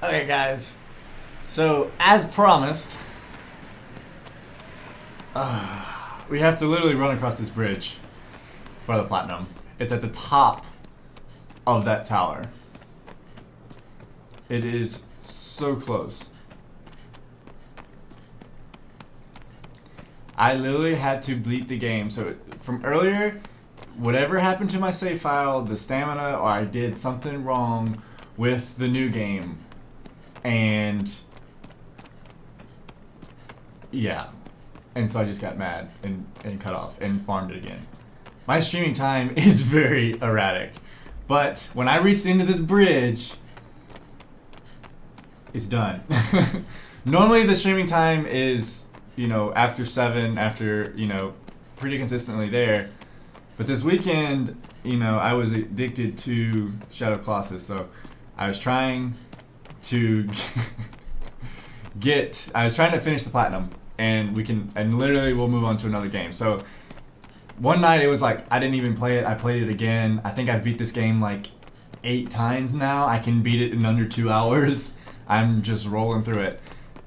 Okay, guys. So, as promised, we have to literally run across this bridge for the platinum. It's at the top of that tower. It is so close. I literally had to delete the game. So from earlier, whatever happened to my save file, the stamina, or I did something wrong with the new game. And yeah. And so I just got mad and cut off and farmed it again. My streaming time is very erratic. But when I reached into this bridge, it's done. Normally the streaming time is, you know, after 7, after, you know, pretty consistently there. But this weekend, you know, I was addicted to Shadow Colossus, so I was trying to I was trying to finish the platinum, and literally we'll move on to another game. So one night it was like, I didn't even play it, I played it again. I think I've beat this game like 8 times now. I can beat it in under 2 hours. I'm just rolling through it.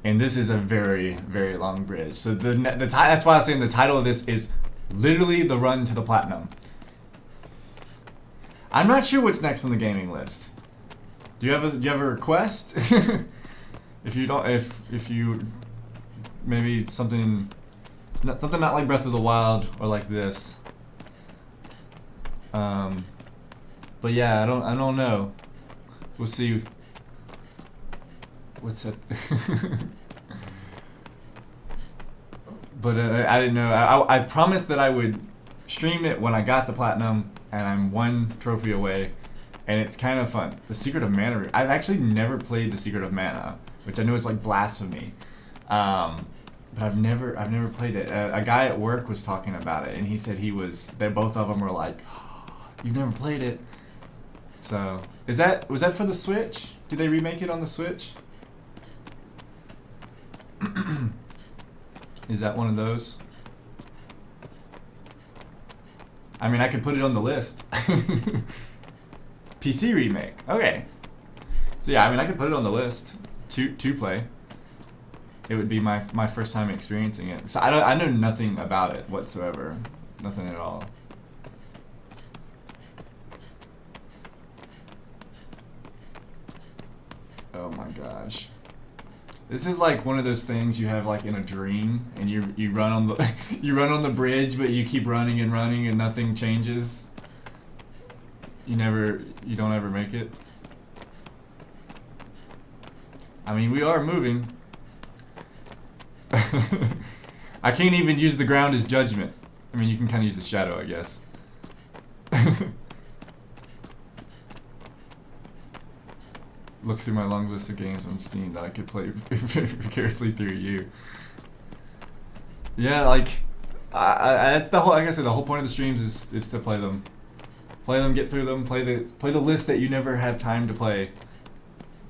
And this is a very, very long bridge. So that's why I was saying the title of this is literally the run to the platinum. I'm not sure what's next on the gaming list. Do you have a request? If you don't, if you maybe something not like Breath of the Wild or like this. But yeah, I don't know. We'll see. What's that? But I didn't know. I promised that I would stream it when I got the platinum, and I'm 1 trophy away, and it's kind of fun. The Secret of Mana. I've actually never played the Secret of Mana, which I know is like blasphemy, but I've never played it. A guy at work was talking about it, and he said both of them were like, oh, "You've never played it." So was that for the Switch? Did they remake it on the Switch? Is that one of those? I mean, I could put it on the list. PC remake. Okay. So yeah, I mean, I could put it on the list to play. It would be my first time experiencing it. So I know nothing about it whatsoever. Nothing at all. Oh my gosh. This is like one of those things you have like in a dream, and you run on the you run on the bridge, but you keep running and running and nothing changes. You don't ever make it. I mean, we are moving. I can't even use the ground as judgment. I mean, you can kind of use the shadow, I guess. Look through my long list of games on Steam that I could play vicariously through you. Yeah, like, that's the whole. Like I said, the whole point of the streams is to play them, get through them, play the list that you never have time to play,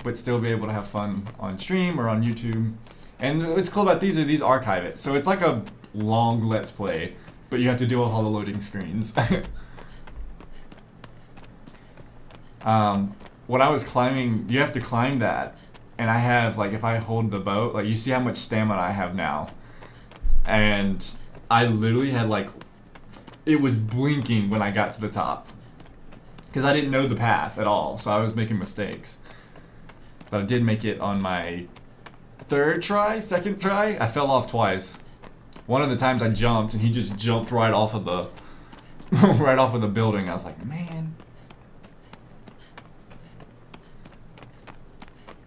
but still be able to have fun on stream or on YouTube. And what's cool about these archive it, so it's like a long let's play, but you have to deal with all the loading screens. When I was climbing, you have to climb that, and I have, like, if I hold the boat, like, you see how much stamina I have now, and I literally had, like, it was blinking when I got to the top, because I didn't know the path at all, so I was making mistakes. But I did make it on my 3rd try, 2nd try. I fell off twice. One of the times I jumped, and he just jumped right off of the right off of the building. I was like, man.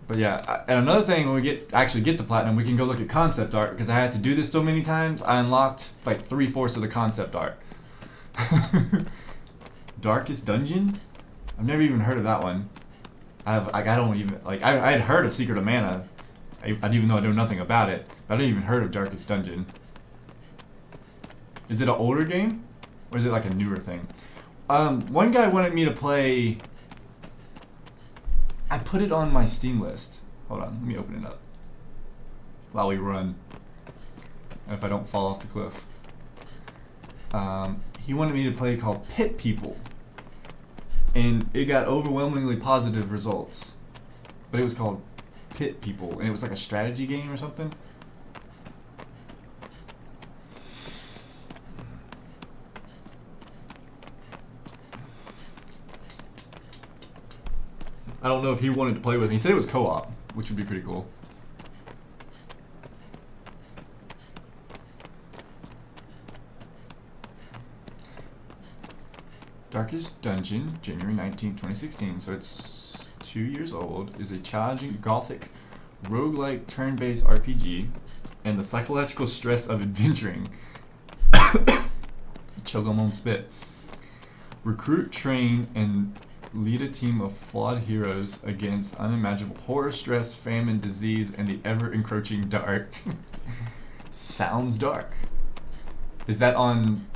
But yeah, and another thing, when we actually get the platinum, we can go look at concept art, because I had to do this so many times. I unlocked like 3/4 of the concept art. Darkest Dungeon? I've never even heard of that one. I don't even, like, I had heard of Secret of Mana, even though I know nothing about it, but I didn't even heard of Darkest Dungeon. Is it an older game? Or is it like a newer thing? One guy wanted me to play, I put it on my Steam list. Hold on, let me open it up while we run. If I don't fall off the cliff. He wanted me to play called Pit People. And it got overwhelmingly positive results. But it was called pit people, and it was like a strategy game or something. I don't know if he wanted to play with me. He said it was co-op, which would be pretty cool. Darkest Dungeon, January 19, 2016. So it's 2 years old. Is a challenging gothic roguelike turn-based RPG, and the psychological stress of adventuring. Choke on my own spit. Recruit, train, and lead a team of flawed heroes against unimaginable horror, stress, famine, disease, and the ever-encroaching dark. Sounds dark. Is that on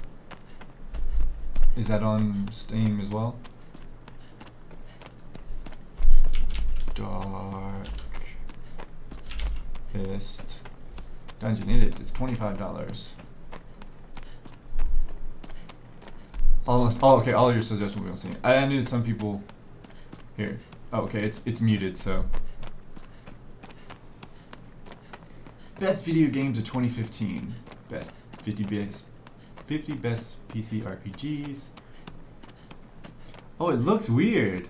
Steam as well? Darkest Dungeon. It is. It's $25. Almost. Oh, okay. All of your suggestions we don't see. I knew some people here. Oh, okay. It's muted. So best video games of 2015. Best 50 best PC RPGs. Oh, it looks weird.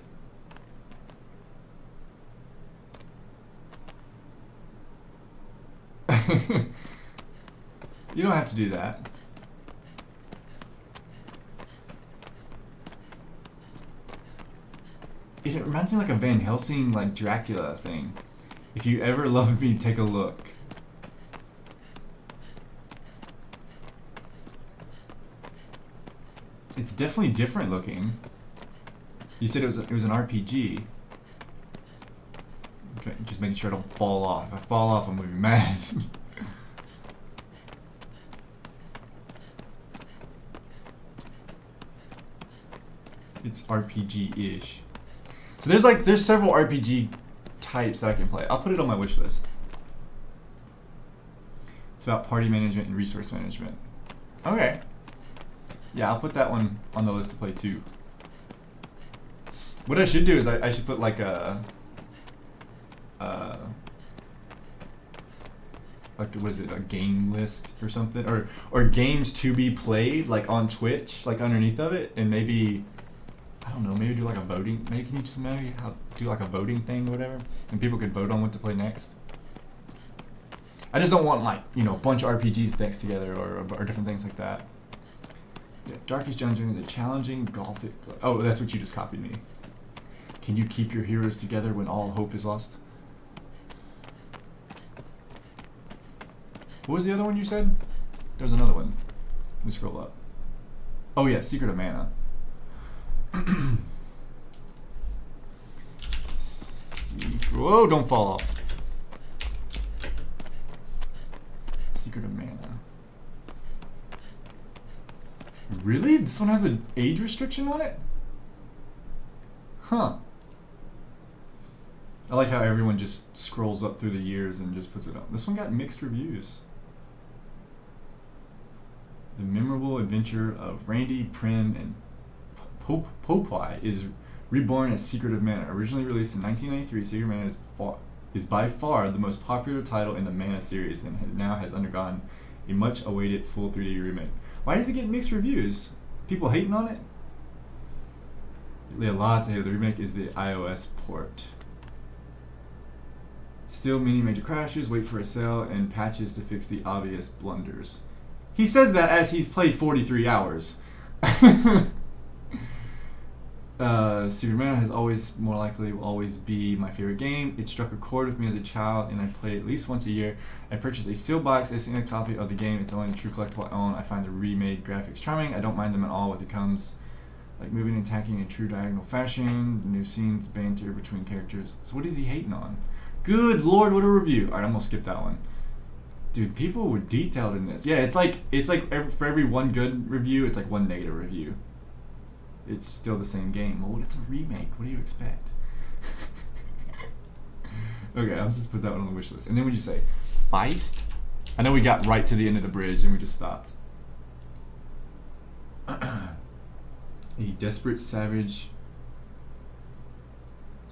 You don't have to do that. It reminds me like a Van Helsing, like Dracula thing. If you ever loved me, take a look. It's definitely different looking. You said it was an RPG. Okay, just making sure I don't fall off. If I fall off, I'm gonna be mad. It's RPG-ish. So there's several RPG types that I can play. I'll put it on my wish list. It's about party management and resource management. Okay. Yeah, I'll put that one on the list to play too. What I should do is I should put like a like, what is it, a game list or something, or games to be played like on Twitch, like underneath of it, and maybe, I don't know, maybe do like a voting. Maybe can you just do like a voting thing or whatever, and people could vote on what to play next. I just don't want, like, you know, a bunch of RPGs next together or different things like that. Yeah, Darkest Dungeon is a challenging gothic. Oh, that's what you just copied me. Can you keep your heroes together when all hope is lost? What was the other one you said? There's another one. Let me scroll up. Oh yeah, Secret of Mana. Whoa, don't fall off. Secret of Mana. Really? This one has an age restriction on it? Huh. I like how everyone just scrolls up through the years and just puts it up. This one got mixed reviews. The memorable adventure of Randy, Prim, and Popeye is reborn as Secret of Mana. Originally released in 1993, Secret of Mana is by far the most popular title in the Mana series, and now has undergone a much-awaited full 3D remake. Why does it get mixed reviews? People hating on it? A lot to hate. The remake is the iOS port. Still many major crashes, wait for a sale, and patches to fix the obvious blunders. He says that as he's played 43 hours. Secret of Mana has more likely will always be my favorite game. It struck a chord with me as a child, and I play it at least once a year. I purchased a steel box, a copy of the game. It's only the true collectible I own. I find the remade graphics charming. I don't mind them at all with it comes, like moving and attacking in true diagonal fashion, new scenes, banter between characters. So what is he hating on? Good lord, what a review. Alright, I'm gonna skip that one. Dude, people were detailed in this. Yeah, it's like for every one good review, it's like one negative review. It's still the same game. Well, it's a remake. What do you expect? Okay, I'll just put that one on the wish list. And then would you say, Feist? I know we got right to the end of the bridge and we just stopped. A desperate savage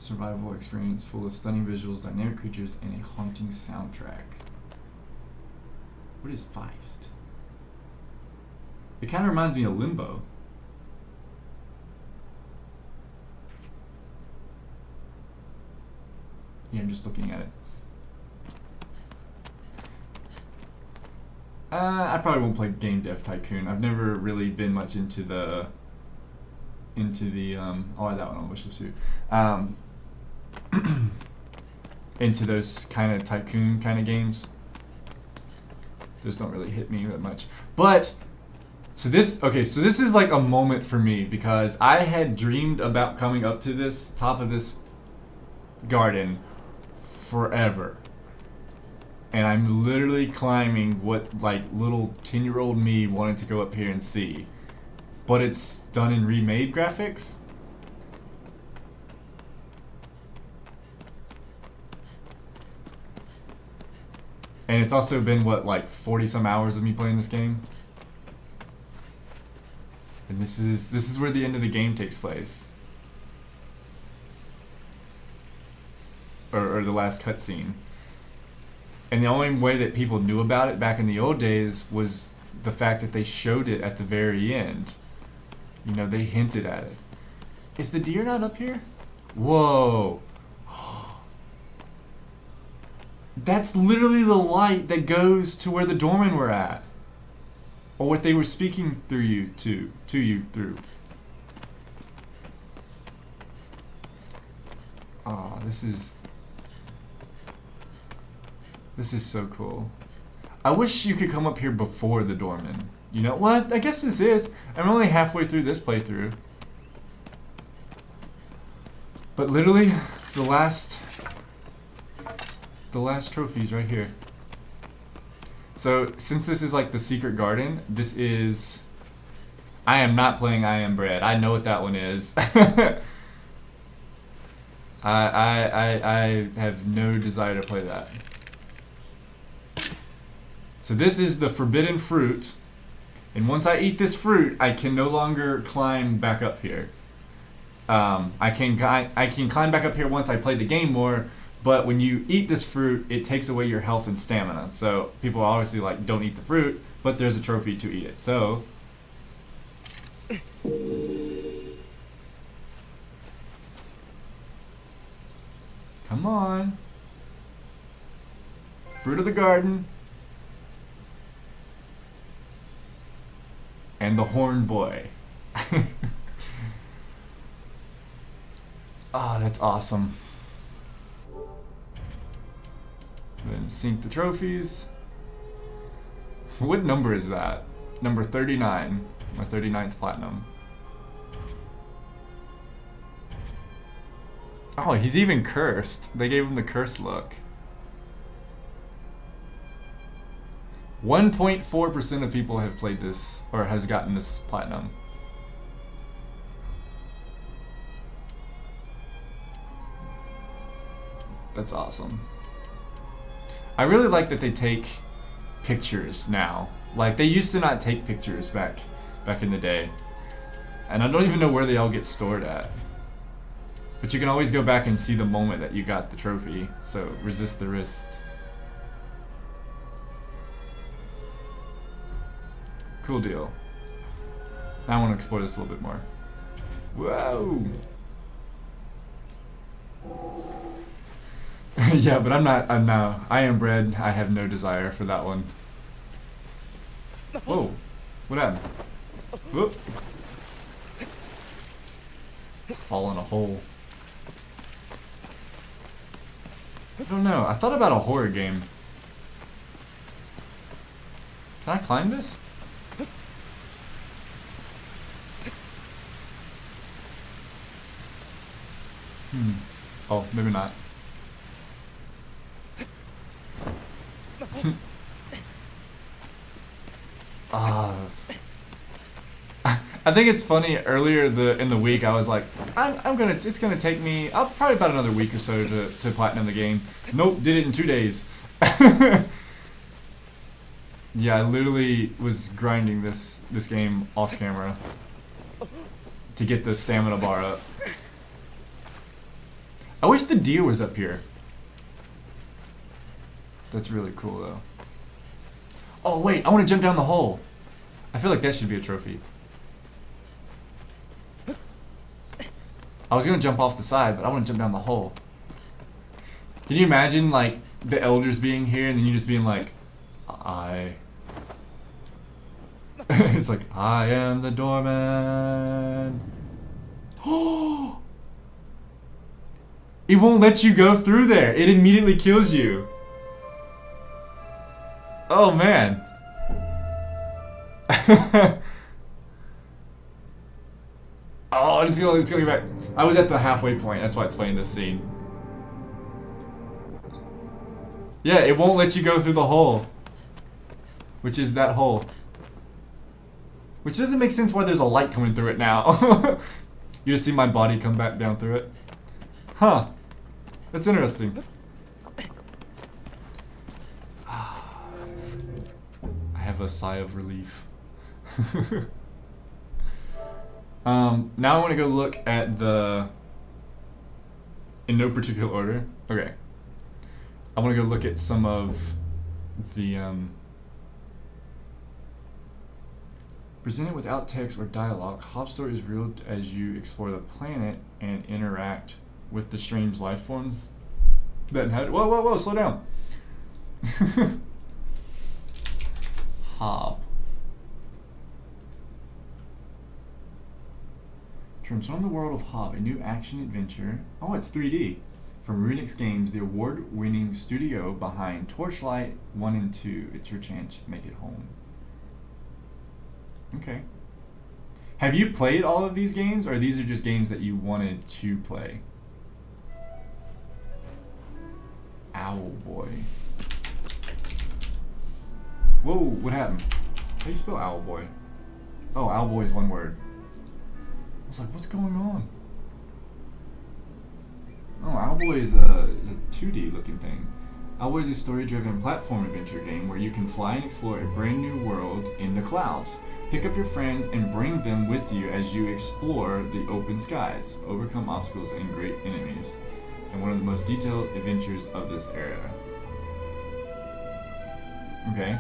survival experience full of stunning visuals, dynamic creatures, and a haunting soundtrack. What is Feist? It kind of reminds me of Limbo. Yeah, I'm just looking at it. I probably won't play Game Dev Tycoon. I've never really been much into the I'll add that one on wish list too. Into those kind of tycoon kind of games. Those don't really hit me that much. But so this is like a moment for me because I had dreamed about coming up to this top of this garden forever. And I'm literally climbing what like little 10-year-old me wanted to go up here and see. But it's done in remade graphics. And it's also been what, like 40 some hours of me playing this game. And this is where the end of the game takes place. Or the last cutscene. And the only way that people knew about it back in the old days was the fact that they showed it at the very end. You know, they hinted at it. Is the deer not up here? Whoa. That's literally the light that goes to where the doormen were at. Or what they were speaking through you to you through. Oh, this is so cool. I wish you could come up here before the doorman. You know what? I guess this is. I'm only halfway through this playthrough. But literally, the last trophy's right here. So, since this is like the secret garden, this is... I am not playing I Am Bread. I know what that one is. I have no desire to play that. So this is the forbidden fruit. And once I eat this fruit, I can no longer climb back up here. I can climb back up here once I play the game more, but when you eat this fruit, it takes away your health and stamina. So people are obviously like, don't eat the fruit, but there's a trophy to eat it. So come on. Fruit of the garden. And the horn boy. Oh, that's awesome. Then sync the trophies. What number is that? Number 39. My 39th platinum. Oh, he's even cursed. They gave him the curse look. 1.4% of people have played this, or has gotten this platinum. That's awesome. I really like that they take pictures now. Like, they used to not take pictures back in the day. And I don't even know where they all get stored at. But you can always go back and see the moment that you got the trophy. So, resist the wrist. Cool deal. Now I want to explore this a little bit more. Whoa! Yeah, but I'm no. I Am Bread. I have no desire for that one. Whoa! What happened? Whoop! Fall in a hole. I don't know. I thought about a horror game. Can I climb this? Oh, maybe not. I think it's funny. Earlier in the week, I was like, it's gonna take me probably about another week or so to platinum the game. Nope, did it in 2 days. Yeah, I literally was grinding this game off camera to get the stamina bar up. I wish the deer was up here. That's really cool though. Oh wait, I want to jump down the hole. I feel like that should be a trophy. I was gonna jump off the side, but I want to jump down the hole. Can you imagine like the elders being here and then you just being like, it's like, I am the doorman. Oh! It won't let you go through there. It immediately kills you. Oh man. Oh, it's gonna get back. I was at the halfway point. That's why it's playing this scene. Yeah, it won't let you go through the hole. Which is that hole. Which doesn't make sense why there's a light coming through it now. You just see my body come back down through it. Huh. That's interesting. I have a sigh of relief. Now I want to go look at the... In no particular order. Okay. I want to go look at some of the... Presented without text or dialogue, Hop story is revealed as you explore the planet and interact with the strange life forms that inhabit. Whoa, whoa, whoa! Slow down. Hop. Transform the world of Hop, a new action adventure. Oh, it's 3D. From Runix Games, the award-winning studio behind Torchlight 1 and 2. It's your chance to make it home. Okay. Have you played all of these games, or these are just games that you wanted to play? Owl Boy. Whoa, what happened? How do you spell Owl Boy? Oh, Owl Boy is one word. I was like, what's going on? Oh, Owl Boy is a 2D looking thing. Owl Boy is a story-driven platform adventure game where you can fly and explore a brand new world in the clouds. Pick up your friends and bring them with you as you explore the open skies, overcome obstacles and great enemies, and one of the most detailed adventures of this era. Okay.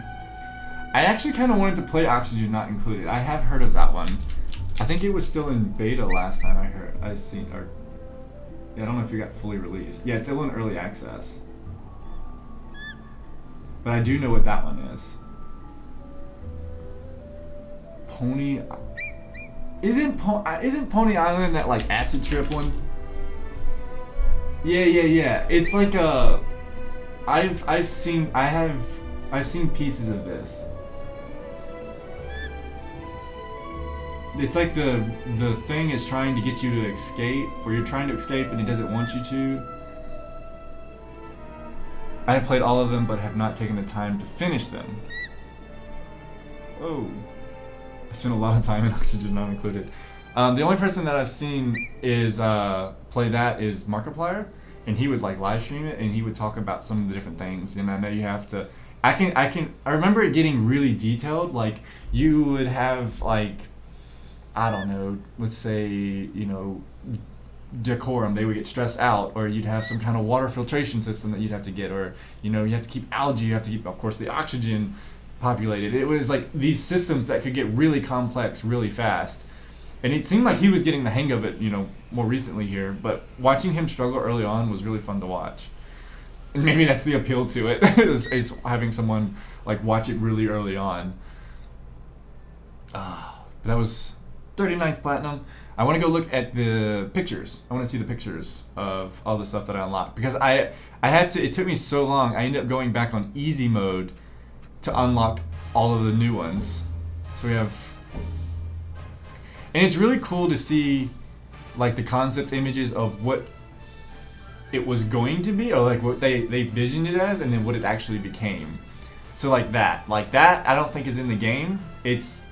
I actually kind of wanted to play Oxygen Not Included. I have heard of that one. I think it was still in beta last time I seen, or yeah, I don't know if it got fully released. Yeah, it's still in early access. But I do know what that one is. Pony... Isn't Pony Island that like acid trip one? Yeah. It's like a... I've seen pieces of this. It's like the thing is trying to get you to escape, or you're trying to escape and it doesn't want you to. I have played all of them, but have not taken the time to finish them. Oh. I spent a lot of time in Oxygen Not Included. The only person that I've seen is play that is Markiplier, and he would like live stream it, and he would talk about some of the different things. And I know you have to. I remember it getting really detailed. Like you would have like, I don't know, let's say, you know, decorum, they would get stressed out, or you'd have some kind of water filtration system that you'd have to get, or you know, you have to keep algae, you have to keep, of course, the oxygen populated. It was like these systems that could get really complex really fast, and it seemed like he was getting the hang of it, you know, more recently here, but watching him struggle early on was really fun to watch. And maybe that's the appeal to it, is having someone like watch it really early on. That was 39th Platinum. I want to go look at the pictures. I want to see the pictures of all the stuff that I unlocked, because I had to, it took me so long. I ended up going back on easy mode to unlock all of the new ones. So we have, and it's really cool to see like the concept images of what it was going to be, or like what they visioned it as, and then what it actually became. So like that I don't think is in the game. It's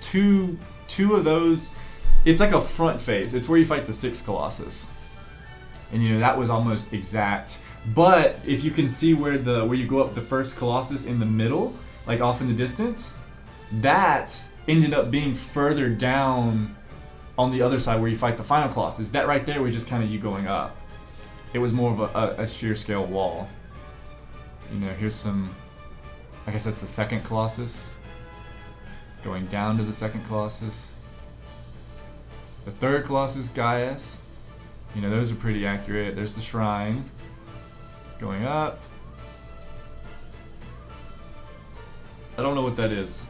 two of those. It's like a front face. It's where you fight the 6th Colossus, and you know that was almost exact. But if you can see where you go up the 1st Colossus in the middle, like off in the distance, that ended up being further down on the other side where you fight the final Colossus. That right there was just kind of you going up. it was more of a sheer scale wall. You know, here's some, I guess that's the second Colossus. Going down to the second Colossus. The third Colossus, Gaius. You know, those are pretty accurate. There's the shrine. Going up. I don't know what that is.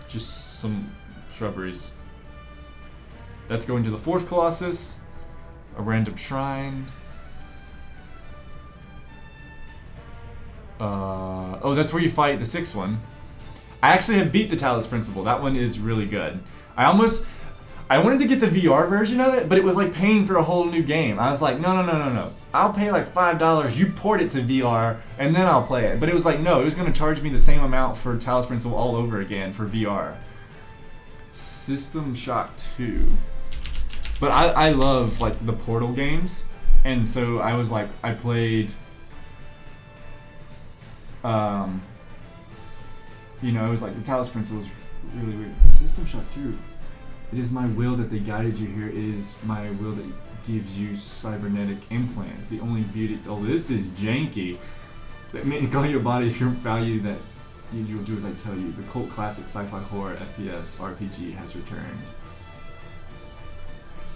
Just some shrubberies. That's going to the fourth Colossus. A random shrine. Oh, that's where you fight the sixth one. I actually have beat the Talos Principle. That one is really good. I wanted to get the VR version of it, but it was like paying for a whole new game. I was like, no. I'll pay like $5, you port it to VR, and then I'll play it. But it was like, no, it was going to charge me the same amount for Talos Principle all over again for VR. System Shock 2. But I love like the Portal games, and so I was like, I played, you know, it was like the Talos Principle was really weird. System Shock 2. It is my will that they guided you here. It is my will that gives you cybernetic implants. The only beauty. Oh, this is janky. Call your body if your value that you'll do as I tell you. The cult classic sci-fi horror FPS RPG has returned.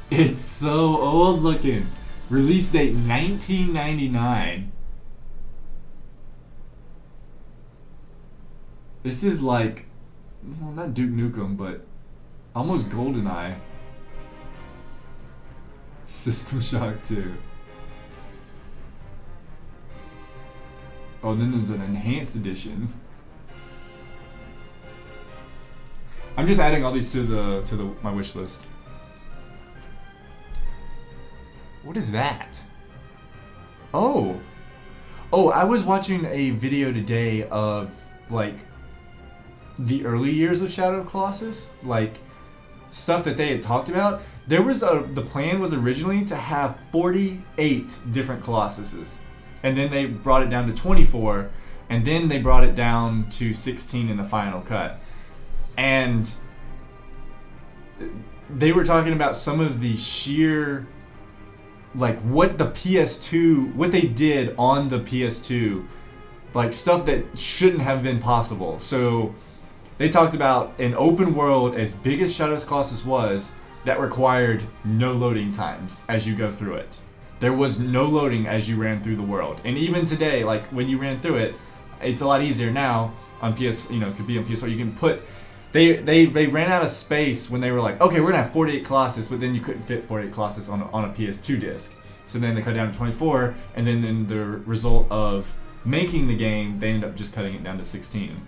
It's so old looking. Release date 1999. This is like, well, not Duke Nukem, but almost GoldenEye. System Shock 2. Oh, then there's an enhanced edition. I'm just adding all these to my wish list. What is that? Oh, I was watching a video today of like the early years of Shadow of Colossus, like stuff that they had talked about. There was the plan was originally to have 48 different Colossuses, and then they brought it down to 24, and then they brought it down to 16 in the final cut. And they were talking about some of the sheer, like what the PS2, what they did on the PS2, like stuff that shouldn't have been possible. So they talked about an open world as big as Shadow of Colossus was that required no loading times as you go through it. There was no loading as you ran through the world. And even today, like when you ran through it, it's a lot easier now on PS, you know, it could be on PS4. You can put, they ran out of space when they were like, okay, we're gonna have 48 Colossus, but then you couldn't fit 48 Colossus on a PS2 disc. So then they cut down to 24, and then in the result of making the game, they ended up just cutting it down to 16.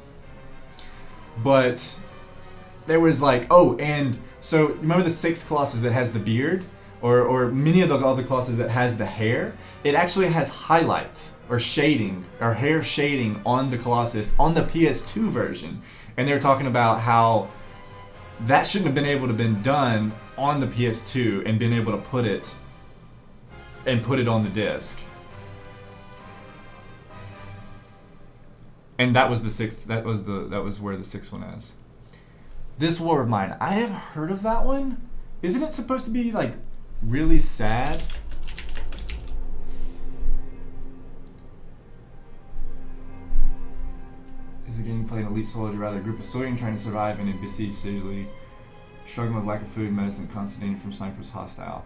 But there was like, oh, and so remember the sixth Colossus that has the beard, or many of the other Colossus that has the hair? It actually has highlights or shading or hair shading on the Colossus on the PS2 version, and they were talking about how that shouldn't have been able to been done on the PS2 and been able to put it on the disc. And that was the sixth. That was where the sixth one is. This War of Mine. I have heard of that one. Isn't it supposed to be like really sad? Is the game playing elite soldier, rather a group of soldiers trying to survive in a besieged city, struggling with lack of food, medicine, constant danger from snipers hostile.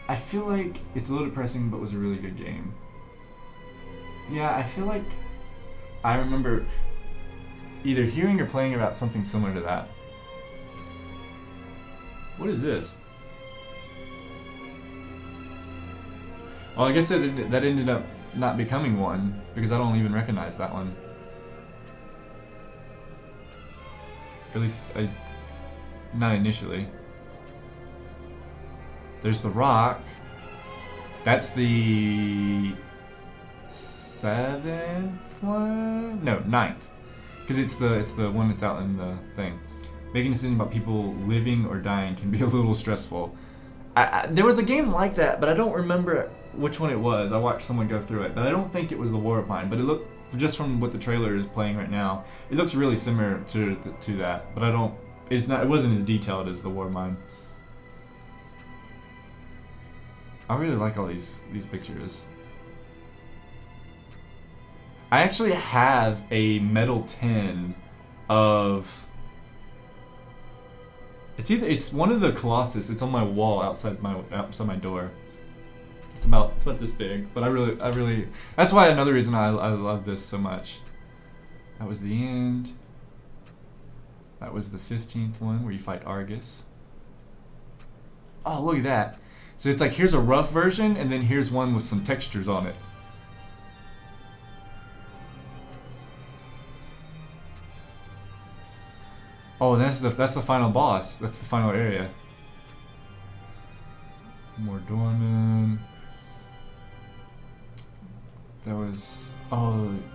I feel like it's a little depressing, but was a really good game. Yeah, I feel like I remember either hearing or playing about something similar to that. What is this? Well, I guess that ended up not becoming one, because I don't even recognize that one. At least, not initially. There's the rock. That's the 7th one? No, 9th. Because it's the one that's out in the thing. Making a decision about people living or dying can be a little stressful. There was a game like that, but I don't remember which one it was. I watched someone go through it, but I don't think it was the War of Mine. But it looked, just from what the trailer is playing right now, it looks really similar to that. But I don't. It's not. It wasn't as detailed as the War of Mine. I really like all these pictures. I actually have a metal tin of. It's one of the Colossus. It's on my wall outside my door. It's about this big. But I really that's why another reason I love this so much. That was the end. That was the 15th one where you fight Argus. Oh, look at that. So it's like here's a rough version and then here's one with some textures on it. Oh, that's the final boss. That's the final area. More Dorman. That was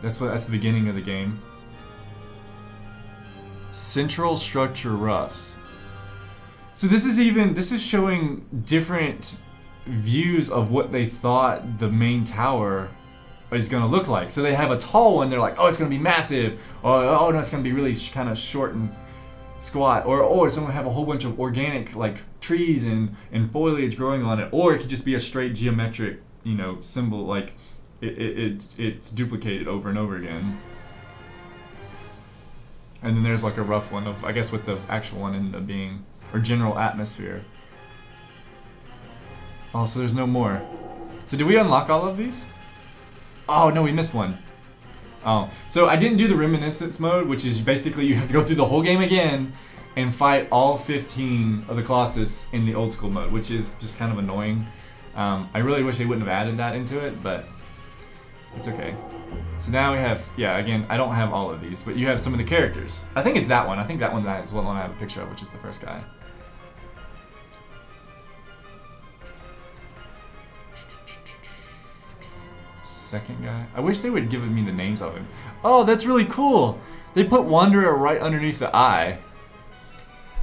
that's the beginning of the game. Central structure roughs. So this is showing different views of what they thought the main tower is going to look like. So they have a tall one, they're like, oh, it's going to be massive. Or, oh no, it's going to be really kind of short and squat. Or oh, it's going to have a whole bunch of organic like trees and foliage growing on it. Or it could just be a straight geometric, you know, symbol, like it's duplicated over and over again. And then there's like a rough one of, I guess, what the actual one ended up being, or general atmosphere. Oh, so there's no more. So did we unlock all of these? Oh no, we missed one. Oh, so I didn't do the reminiscence mode, which is basically you have to go through the whole game again and fight all 15 of the Colossus in the old school mode, which is just kind of annoying. I really wish they wouldn't have added that into it, but it's okay. So now we have, yeah, again, I don't have all of these, but you have some of the characters. I think it's that one. I think that one is one I have a picture of, which is the first guy. Second guy. I wish they would give me the names of him. Oh, that's really cool. They put Wanderer right underneath the eye.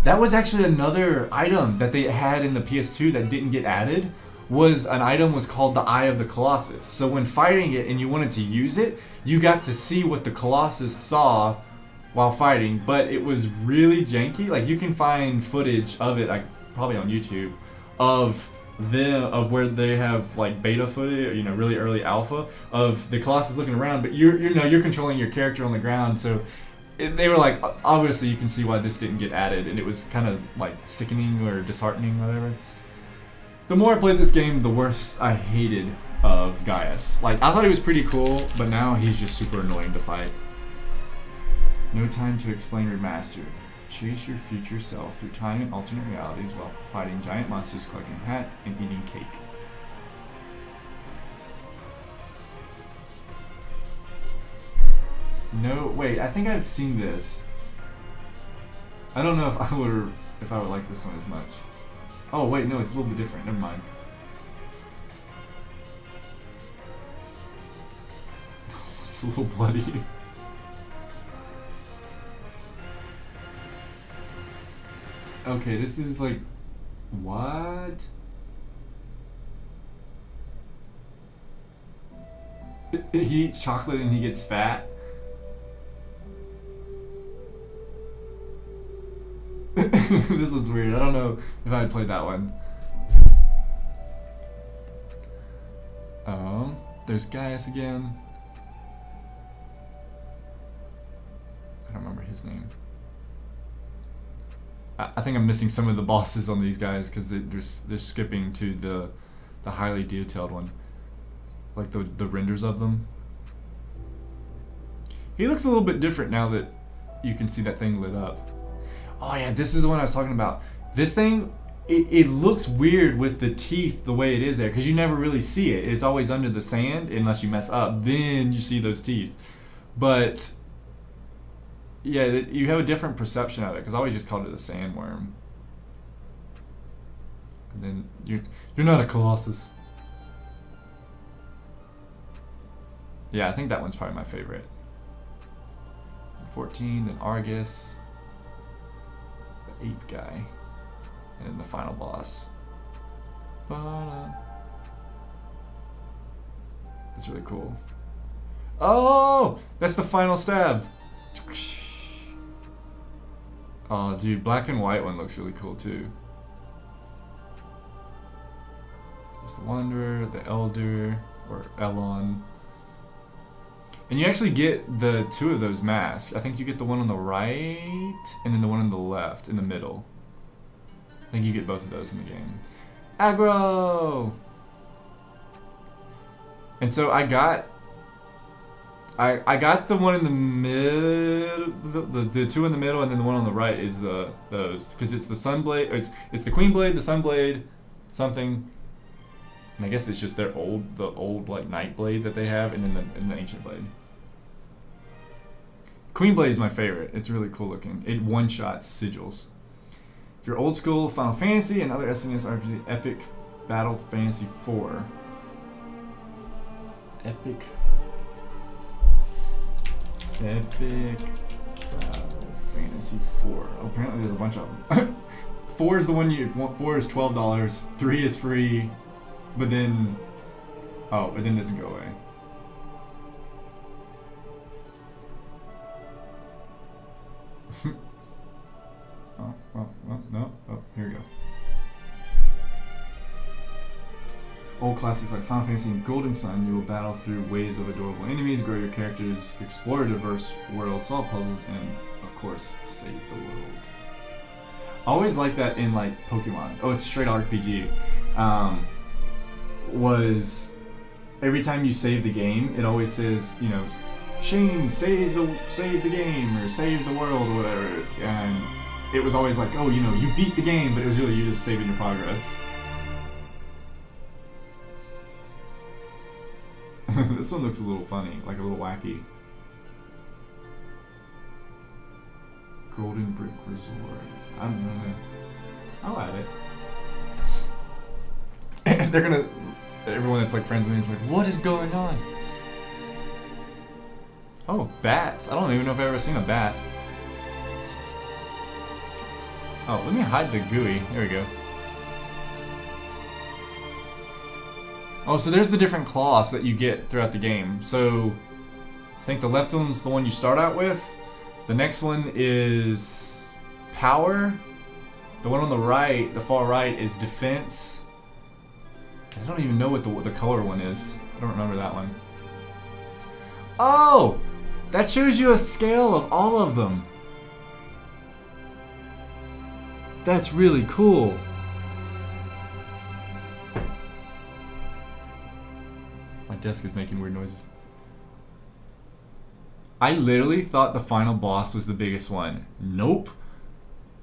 That was actually another item that they had in the PS2 that didn't get added. Was called the Eye of the Colossus. So when fighting it and you wanted to use it, you got to see what the Colossus saw while fighting, but it was really janky. Like you can find footage of it, like probably on YouTube, of where they have like beta footage, or, you know, really early alpha of the Colossus looking around, but you're controlling your character on the ground. So they were like, obviously you can see why this didn't get added, and it was kind of like sickening or disheartening, whatever. The more I played this game, the worse I hated of Gaius. Like, I thought he was pretty cool, but now he's just super annoying to fight. No Time to Explain Remastered. Chase your future self through time and alternate realities while fighting giant monsters, collecting hats, and eating cake. No, wait, I think I've seen this. I don't know if I would like this one as much. Oh wait, no, it's a little bit different. Never mind. It's a little bloody. Okay, this is like, what? He eats chocolate and he gets fat. This one's weird. I don't know if I had played that one. There's Gaius again. I don't remember his name. I think I'm missing some of the bosses on these guys because they're skipping to the highly detailed one, like the renders of them. He looks a little bit different now that you can see that thing lit up. Oh yeah, this is the one I was talking about. This thing, it looks weird with the teeth the way it is there, because you never really see it. It's always under the sand, unless you mess up, then you see those teeth. But yeah, you have a different perception of it, because I always just called it a sandworm. And then you're not a Colossus. Yeah, I think that one's probably my favorite. 14, then Argus. Ape guy, and then the final boss. That's really cool. Oh, that's the final stab. Oh, dude, black and white one looks really cool too. There's the Wanderer, the Elder, or Elon. And you actually get the 2 of those masks. I think you get the one on the right, and then the one on the left, in the middle. I think you get both of those in the game. Aggro! And so I got the one in the middle, the 2 in the middle, and then the one on the right is those, because it's the Sunblade, or it's the Queen Blade, the Sunblade, something, and I guess it's just the old like Night Blade that they have, and then the Ancient Blade. Queen Blade is my favorite. It's really cool looking. It one-shots sigils. If you're old school, Final Fantasy and other SNES RPG, Epic Battle Fantasy 4. Epic Battle Fantasy 4. Oh, apparently there's a bunch of them. 4 is the one you want. 4 is $12. 3 is free, but then it doesn't go away. No. Oh, here we go. Old classics like Final Fantasy and Golden Sun, you will battle through waves of adorable enemies, grow your characters, explore a diverse world, solve puzzles, and, of course, save the world. I always like that in, like, Pokemon. Oh, it's straight RPG. Was every time you save the game, it always says, you know, Shane, save the game, or save the world, or whatever. And it was always like, oh, you know, you beat the game, but it was really you just saving your progress. This one looks a little funny, like a little wacky. Golden Brick Resort. I'll add it. They're gonna. Everyone that's like friends with me is like, what is going on? Oh, bats. I don't even know if I've ever seen a bat. Oh, let me hide the GUI. There we go. Oh, so there's the different cloths that you get throughout the game. So, I think the left one's the one you start out with. The next one is power. The one on the right, the far right, is defense. I don't even know what the color one is. I don't remember that one. Oh! That shows you a scale of all of them. That's really cool. My desk is making weird noises. I literally thought the final boss was the biggest one. Nope.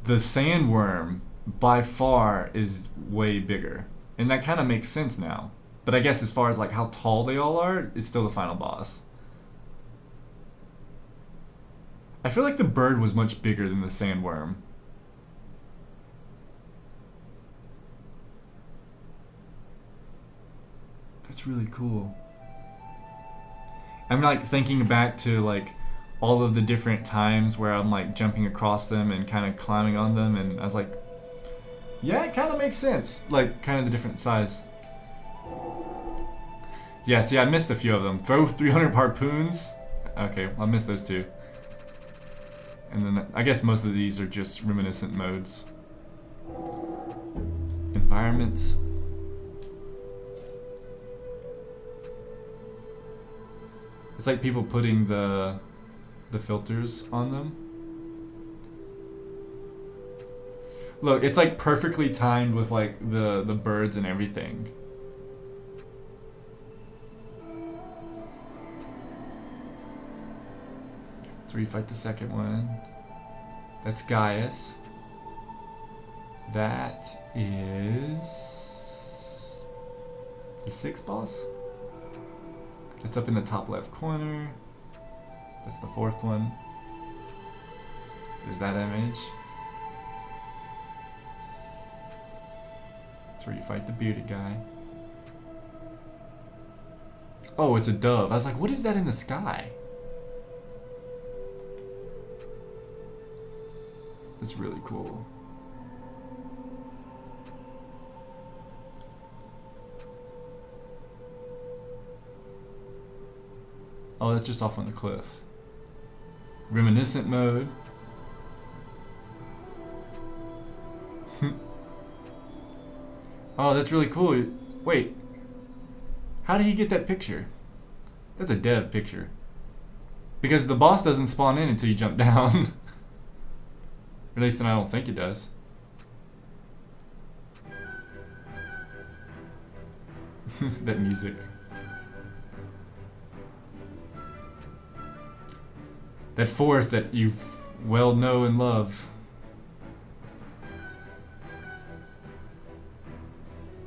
The sandworm, by far, is way bigger. And that kind of makes sense now. But I guess as far as like how tall they all are, it's still the final boss. I feel like the bird was much bigger than the sandworm. That's really cool. I'm like thinking back to like all of the different times where I'm like jumping across them and kind of climbing on them, and I was like, yeah, it kind of makes sense. Like kind of the different size. Yeah, see, I missed a few of them. Throw 300 harpoons. Okay, I missed those two. And then I guess most of these are just reminiscent modes. Environments. It's like people putting the filters on them. Look, it's like perfectly timed with like the birds and everything. That's where you fight the second one. That's Gaius. That is the sixth boss. It's up in the top left corner. That's the fourth one. There's that image. That's where you fight the bearded guy. Oh, it's a dove. I was like, what is that in the sky? That's really cool. Oh, that's just off on the cliff. Reminiscent mode. Oh, that's really cool. Wait. How did he get that picture? That's a dev picture. Because the boss doesn't spawn in until you jump down. At least then I don't think it does. That music. That forest that you well know and love.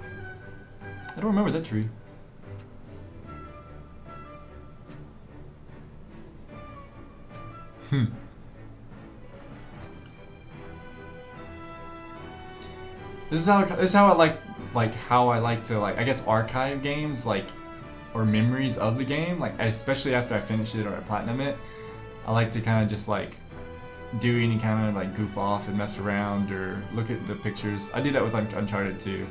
I don't remember that tree. This is how I like how I like to I guess archive games or memories of the game, especially after I finish it or I platinum it. I like to kind of just do any kind of goof off and mess around or look at the pictures. I do that with Uncharted 2.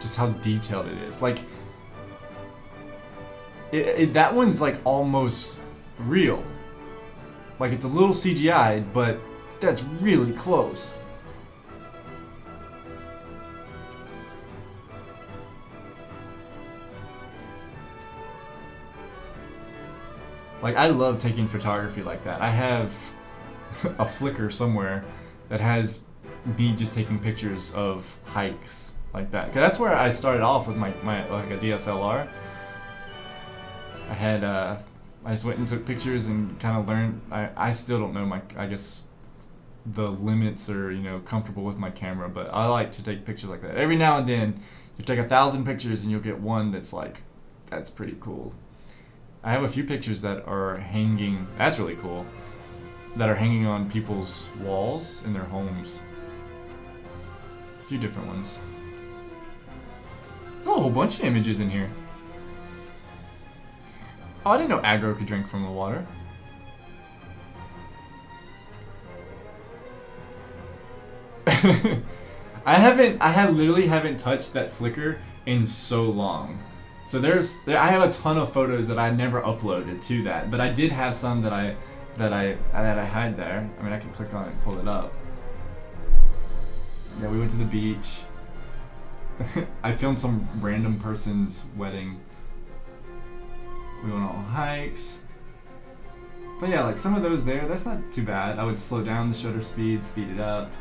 Just how detailed it is. That one's almost real. It's a little CGI, but that's really close. I love taking photography like that. I have a Flickr somewhere that has me just taking pictures of hikes like that. 'Cause that's where I started off with my a DSLR. I just went and took pictures and kind of learned. I still don't know I guess the limits or comfortable with my camera, but I like to take pictures like that. Every now and then you take 1,000 pictures and you'll get one that's that's pretty cool. I have a few pictures that are hanging, that's really cool, that are hanging on people's walls in their homes. A few different ones. There's a whole bunch of images in here. Oh, I didn't know aggro could drink from the water. I literally haven't touched that Flickr in so long. So I have a ton of photos that I never uploaded to that, but I did have some that I hide there. I mean, I can click on it and pull it up. Yeah, we went to the beach. I filmed some random person's wedding. We went on hikes. But yeah, some of those there, that's not too bad. I would slow down the shutter speed, speed it up.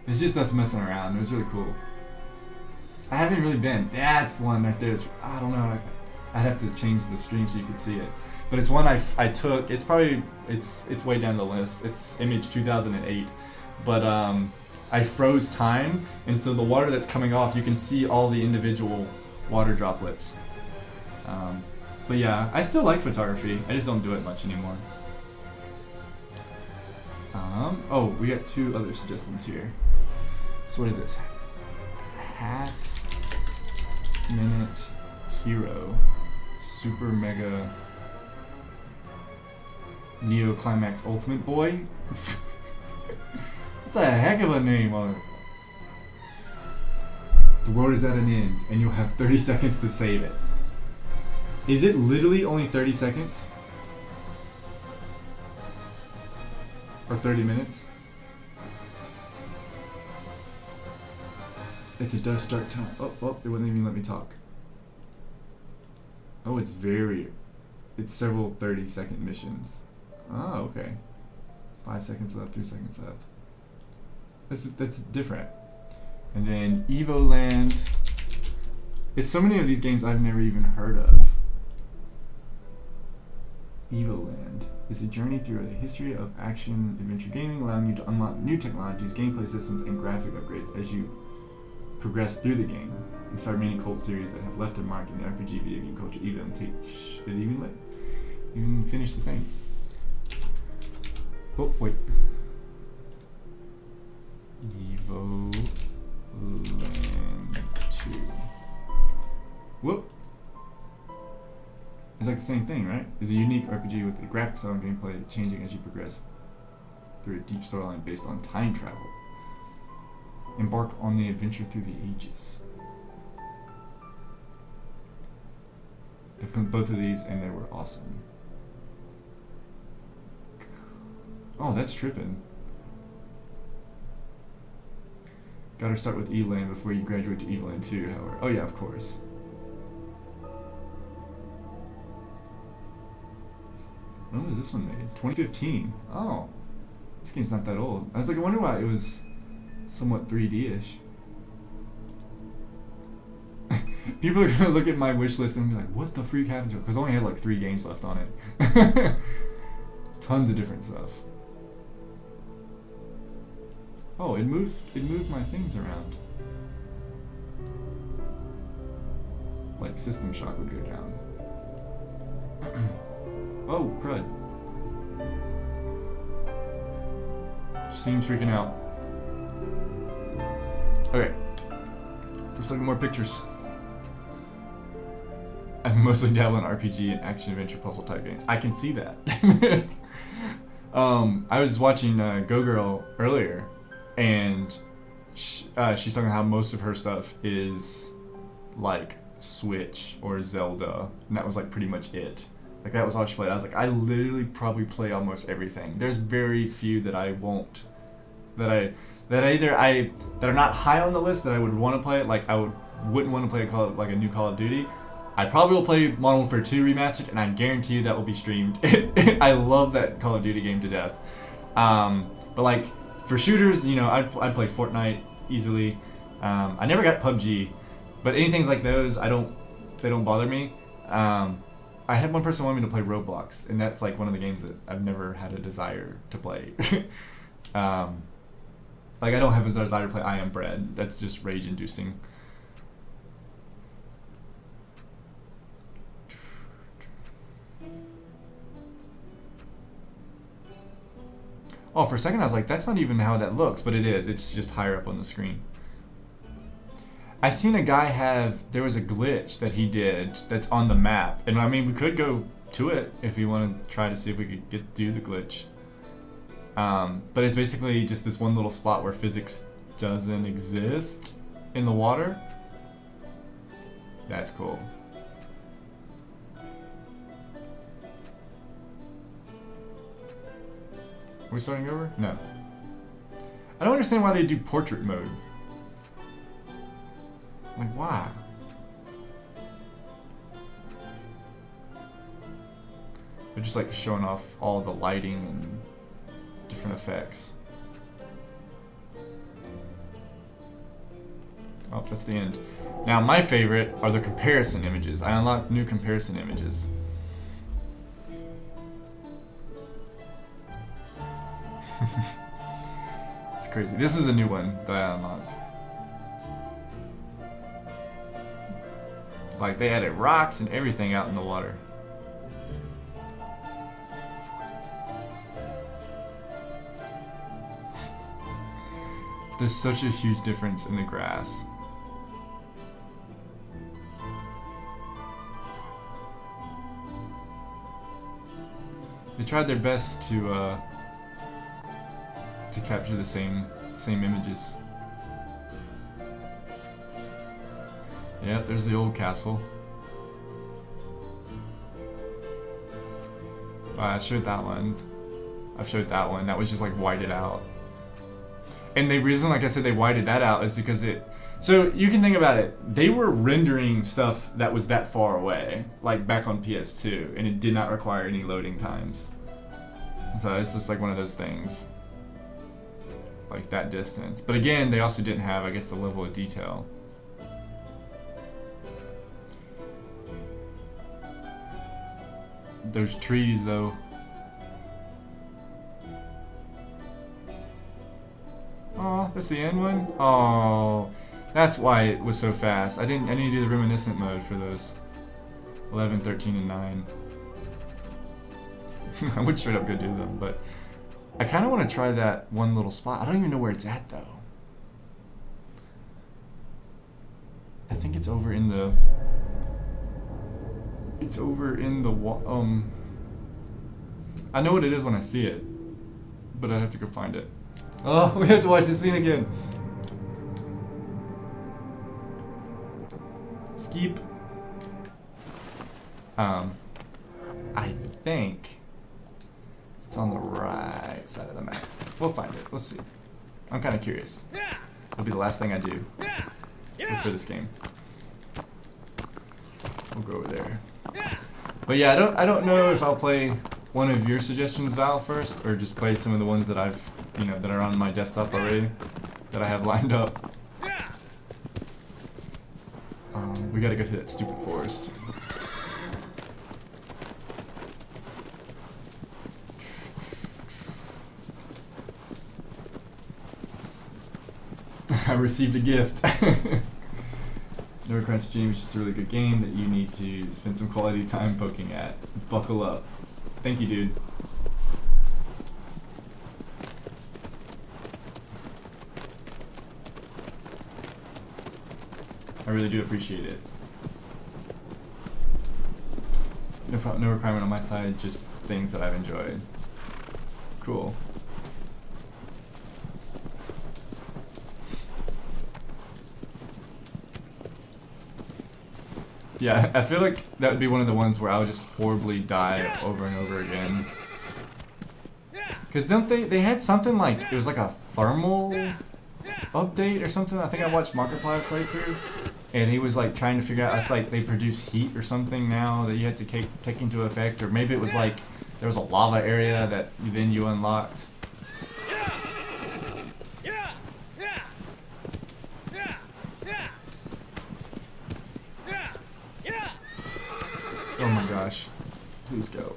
It's just us messing around. It was really cool. I haven't really been. That's one right there. I don't know. I'd have to change the stream so you could see it. But it's one I took. It's probably it's way down the list. It's image 2008. But I froze time, and so the water that's coming off, you can see all the individual water droplets. But yeah, I still like photography. I just don't do it much anymore. Oh, we got 2 other suggestions here. So what is this? Half-minute hero, super mega Neo Climax Ultimate Boy. That's a heck of a name on it. The world is at an end, and you'll have 30 seconds to save it. Is it literally only 30 seconds? Or 30 minutes? It's a dusk dark time. Oh, it wouldn't even let me talk. Oh, it's several 30-second missions. Oh, okay. 5 seconds left, 3 seconds left. That's different. And then Evoland. It's so many of these games I've never even heard of. Evoland is a journey through the history of action-adventure gaming, allowing you to unlock new technologies, gameplay systems, and graphic upgrades as you progress through the game. Inspired many cult series that have left their mark in the RPG video game culture. Even finish the thing. Oh, wait. Evoland 2. Whoop. It's the same thing, right? It's a unique RPG with the graphics and gameplay changing as you progress through a deep storyline based on time travel. Embark on the adventure through the ages. I've come both of these and they were awesome. Oh, that's tripping. Gotta start with E-Land before you graduate to E-Land 2, however. Oh yeah, of course. When was this one made? 2015. Oh. This game's not that old. I was like, I wonder why it was somewhat 3D-ish. People are gonna look at my wish list and be like, what the freak happened to it? Because I only had like 3 games left on it. Tons of different stuff. Oh, it moved my things around. Like System Shock would go down. Oh, crud. Steam's freaking out. Okay. Let's look at more pictures. I mostly dabble in RPG and action-adventure puzzle type games. I can see that. I was watching Go Girl earlier, and she's talking about how most of her stuff is like Switch or Zelda, and that was like pretty much it. Like that was all she played. I was like, I literally probably play almost everything. There's very few that I won't, that are not high on the list that I would want to play. Like I wouldn't want to play like a new Call of Duty. I probably will play Modern Warfare 2 Remastered, and I guarantee you that will be streamed. I love that Call of Duty game to death. But like for shooters, you know, I'd play Fortnite easily. I never got PUBG, but anything like those, they don't bother me. I had one person want me to play Roblox, and that's like one of the games that I've never had a desire to play. Like I don't have a desire to play I Am Bread. That's just rage-inducing. Oh, for a second I was like, that's not even how that looks, but it is. It's just higher up on the screen. I seen a guy there was a glitch that he did that's on the map, and I mean we could go to it if we want to try to see if we could do the glitch. But it's basically just this one little spot where physics doesn't exist in the water. That's cool. Are we starting over? No. I don't understand why they do portrait mode. Like, why? They're just like showing off all the lighting and different effects. Oh, that's the end. Now, my favorite are the comparison images. I unlocked new comparison images. It's crazy. This is a new one that I unlocked. Like, they added rocks and everything out in the water. There's such a huge difference in the grass. They tried their best to capture the same images. Yeah, there's the old castle. I showed that one. I've showed that one. That was just like whited out. And the reason, like I said, they whited that out is because so you can think about it. They were rendering stuff that was that far away, like back on PS2, and it did not require any loading times. So it's just like one of those things. Like that distance. But again, they also didn't have, I guess, the level of detail. Those trees, though. Oh, that's the end one? Oh, that's why it was so fast. I need to do the reminiscent mode for those 11, 13, and 9. I would straight up go do them, but I kind of want to try that one little spot. I don't even know where it's at, though. I think it's over in the... It's over in the... I know what it is when I see it, but I have to go find it. Oh, we have to watch this scene again. Skeep. I think it's on the right side of the map. We'll find it. Let's see. I'm kind of curious. It'll be the last thing I do for this game. We'll go over there. But yeah, I don't know if I'll play one of your suggestions, Val, first, or just play some of the ones that I've, you know, that are on my desktop already, that I have lined up. We gotta go through that stupid forest. I received a gift. No Crunch Stream is just a really good game that you need to spend some quality time poking at. Buckle up. Thank you, dude. I really do appreciate it. No requirement on my side, just things that I've enjoyed. Cool. Yeah, I feel like that would be one of the ones where I would just horribly die over and over again. Cause don't they had something like, it was like a thermal update or something. I think I watched Markiplier play through, and he was like trying to figure out, it's like they produce heat or something now that you had to take into effect, or maybe it was like there was a lava area that then you unlocked. Oh my gosh. Please go.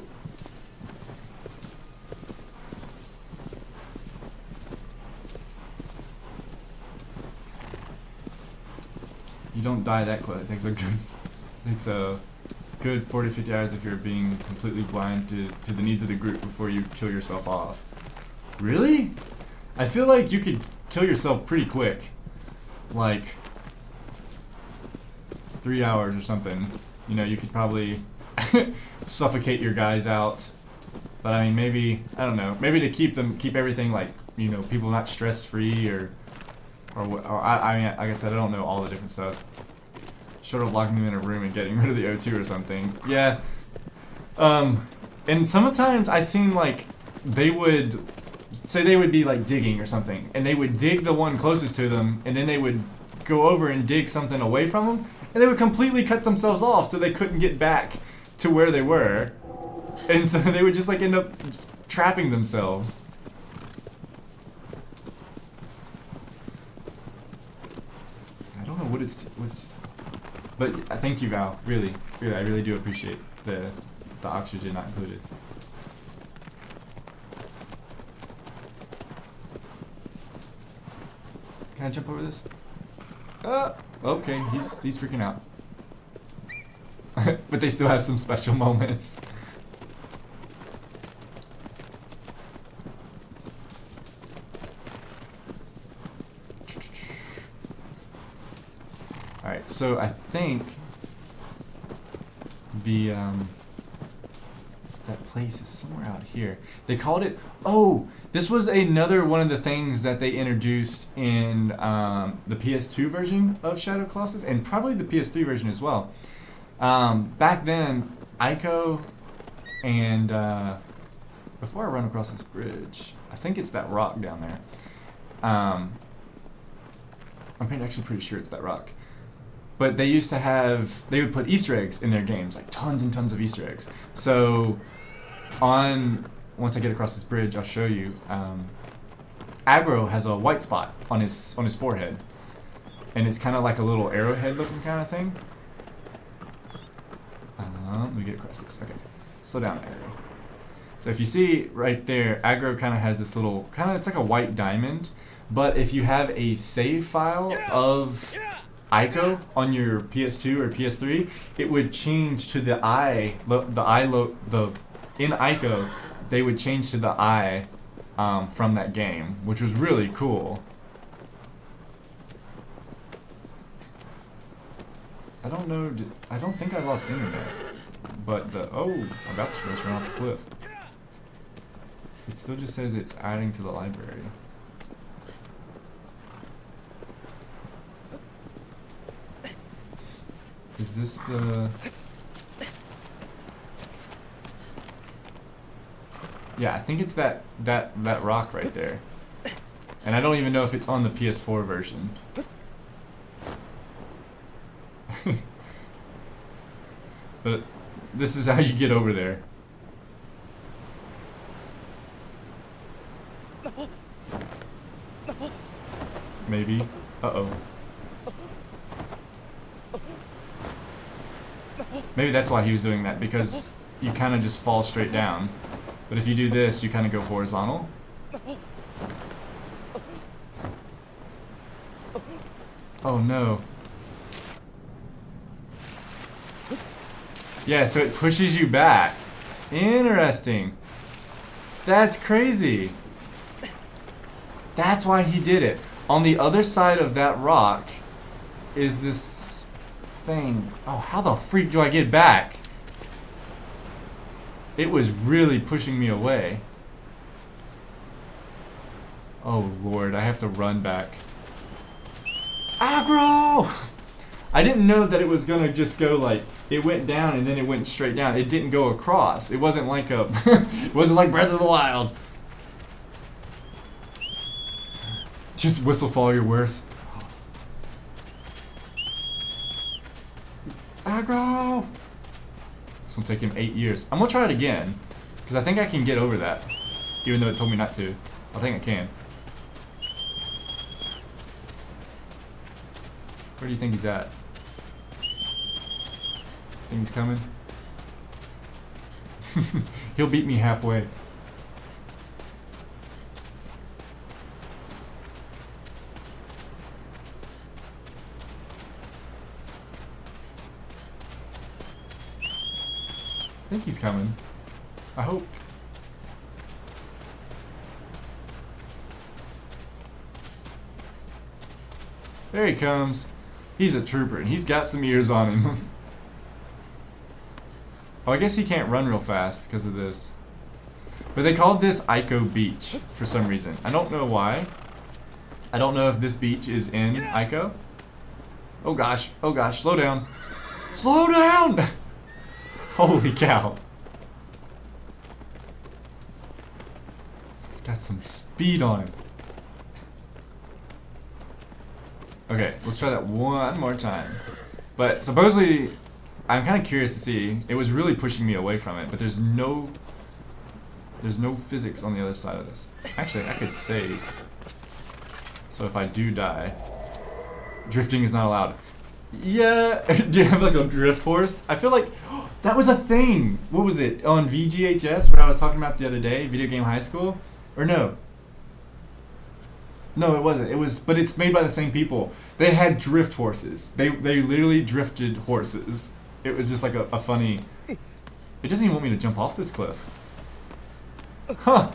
You don't die that quick. It takes a good 40-50 hours if you're being completely blind to the needs of the group before you kill yourself off. Really? I feel like you could kill yourself pretty quick. Like 3 hours or something. You know, you could probably suffocate your guys out. But I mean, maybe, I don't know, maybe to keep everything like, you know, people not stress-free or I mean, like I said, I don't know all the different stuff. Short of locking them in a room and getting rid of the O2 or something. Yeah. And sometimes I seen like, they would be like digging or something, and they would dig the one closest to them, and then they would go over and dig something away from them, and they would completely cut themselves off so they couldn't get back to where they were. And so they would just like end up trapping themselves. I don't know what what's, but thank you, Val. Really, I really do appreciate the oxygen not included. Can I jump over this? Okay, he's freaking out. But they still have some special moments. Alright, so I think the that place is somewhere out here. They called it, oh, this was another one of the things that they introduced in the PS2 version of Shadow of Colossus, and probably the PS3 version as well. Back then, Ico and before I run across this bridge, I think it's that rock down there. I'm actually pretty sure it's that rock. But they used to have, they would put Easter eggs in their games, like tons and tons of Easter eggs. So once I get across this bridge, I'll show you. Aggro has a white spot on his forehead, and it's kind of like a little arrowhead looking kind of thing. Let me get across this. Okay, slow down, Aggro. So if you see right there, Aggro kind of has this little, it's like a white diamond. But if you have a save file of Ico on your PS2 or PS3, it would change to the eye. In Ico, they would change to the eye from that game, which was really cool. I don't know. I don't think I lost internet, but I'm about to just run off the cliff. It still just says it's adding to the library. Is this the... Yeah, I think it's that rock right there. And I don't even know if it's on the PS4 version. But this is how you get over there. Maybe. Uh-oh. Maybe that's why he was doing that, because you kind of just fall straight down. But if you do this, you kind of go horizontal. Oh no. Yeah, so it pushes you back. Interesting. That's crazy. That's why he did it. On the other side of that rock is this thing. Oh, how the freak do I get back? It was really pushing me away. Oh Lord, I have to run back. Aggro! I didn't know that it was gonna just go like, it went down and then it went straight down. It didn't go across. It wasn't like a, it wasn't like Breath of the Wild. Just whistle for all you're worth. Aggro! This will take him 8 years. I'm gonna try it again, because I think I can get over that. Even though it told me not to. I think I can. Where do you think he's at? Think he's coming? He'll beat me halfway. I think he's coming. I hope. There he comes. He's a trooper, and he's got some ears on him. Oh, I guess he can't run real fast because of this. But they called this Ico Beach for some reason. I don't know why. I don't know if this beach is in Ico. Oh gosh, slow down. Slow down! Holy cow. He's got some speed on him. Okay, let's try that one more time. But supposedly, I'm kind of curious to see. It was really pushing me away from it, but there's no physics on the other side of this. Actually, I could save. So if I do die, drifting is not allowed. Yeah, do you have like a drift horse? I feel like that was a thing. What was it on VGHS? What I was talking about the other day, Video Game High School, or no? No, it wasn't. It was, but it's made by the same people. They had drift horses. They literally drifted horses. It was just like a funny. It doesn't even want me to jump off this cliff. Huh.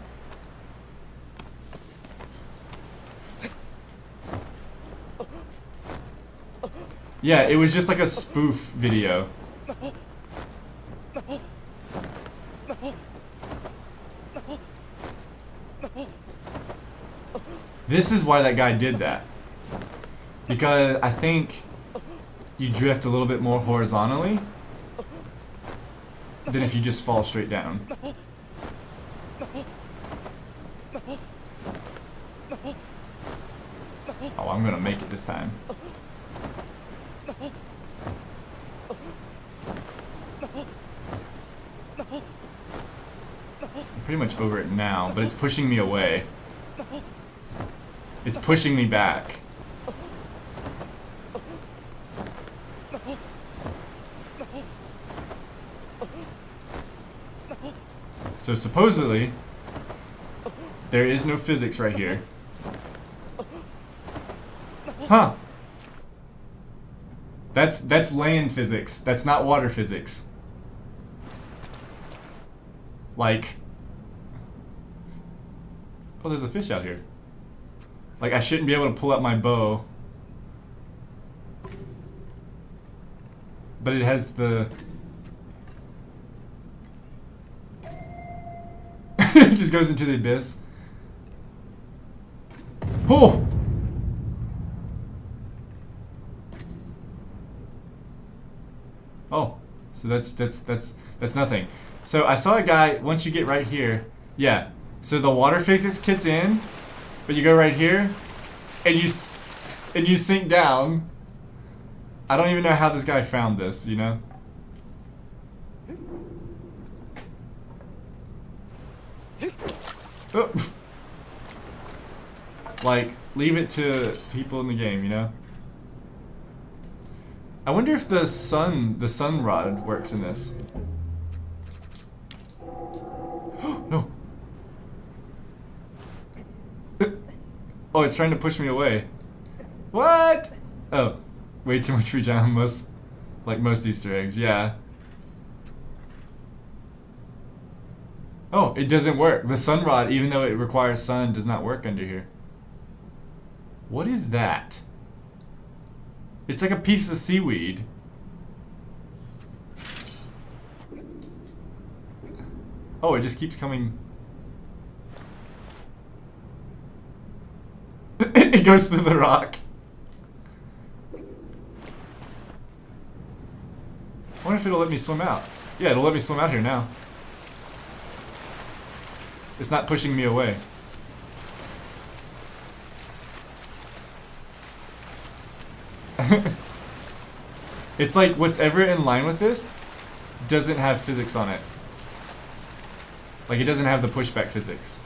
Yeah, it was just like a spoof video. This is why that guy did that. Because I think you drift a little bit more horizontally than if you just fall straight down. Oh, I'm gonna make it this time. I'm pretty much over it now, but it's pushing me away. It's pushing me back. So supposedly, there is no physics right here. Huh. That's land physics. That's not water physics. Like, oh, there's a fish out here. Like, I shouldn't be able to pull out my bow. But it has the... It just goes into the abyss. Oh! Oh, so that's nothing. So I saw a guy, once you get right here, Yeah. So the water physics kicks in, but you go right here, and you sink down. I don't even know how this guy found this, you know? Oh. Like, leave it to people in the game, you know? I wonder if the sun rod works in this. No. Oh, it's trying to push me away. What? Oh, way too much free time. Like most Easter eggs, yeah. Oh, it doesn't work. The sun rod, even though it requires sun, does not work under here. What is that? It's like a piece of seaweed. Oh, it just keeps coming. It goes through the rock. I wonder if it'll let me swim out. Yeah, it'll let me swim out here now. It's not pushing me away. It's like whatever in line with this doesn't have physics on it. Like it doesn't have the pushback physics.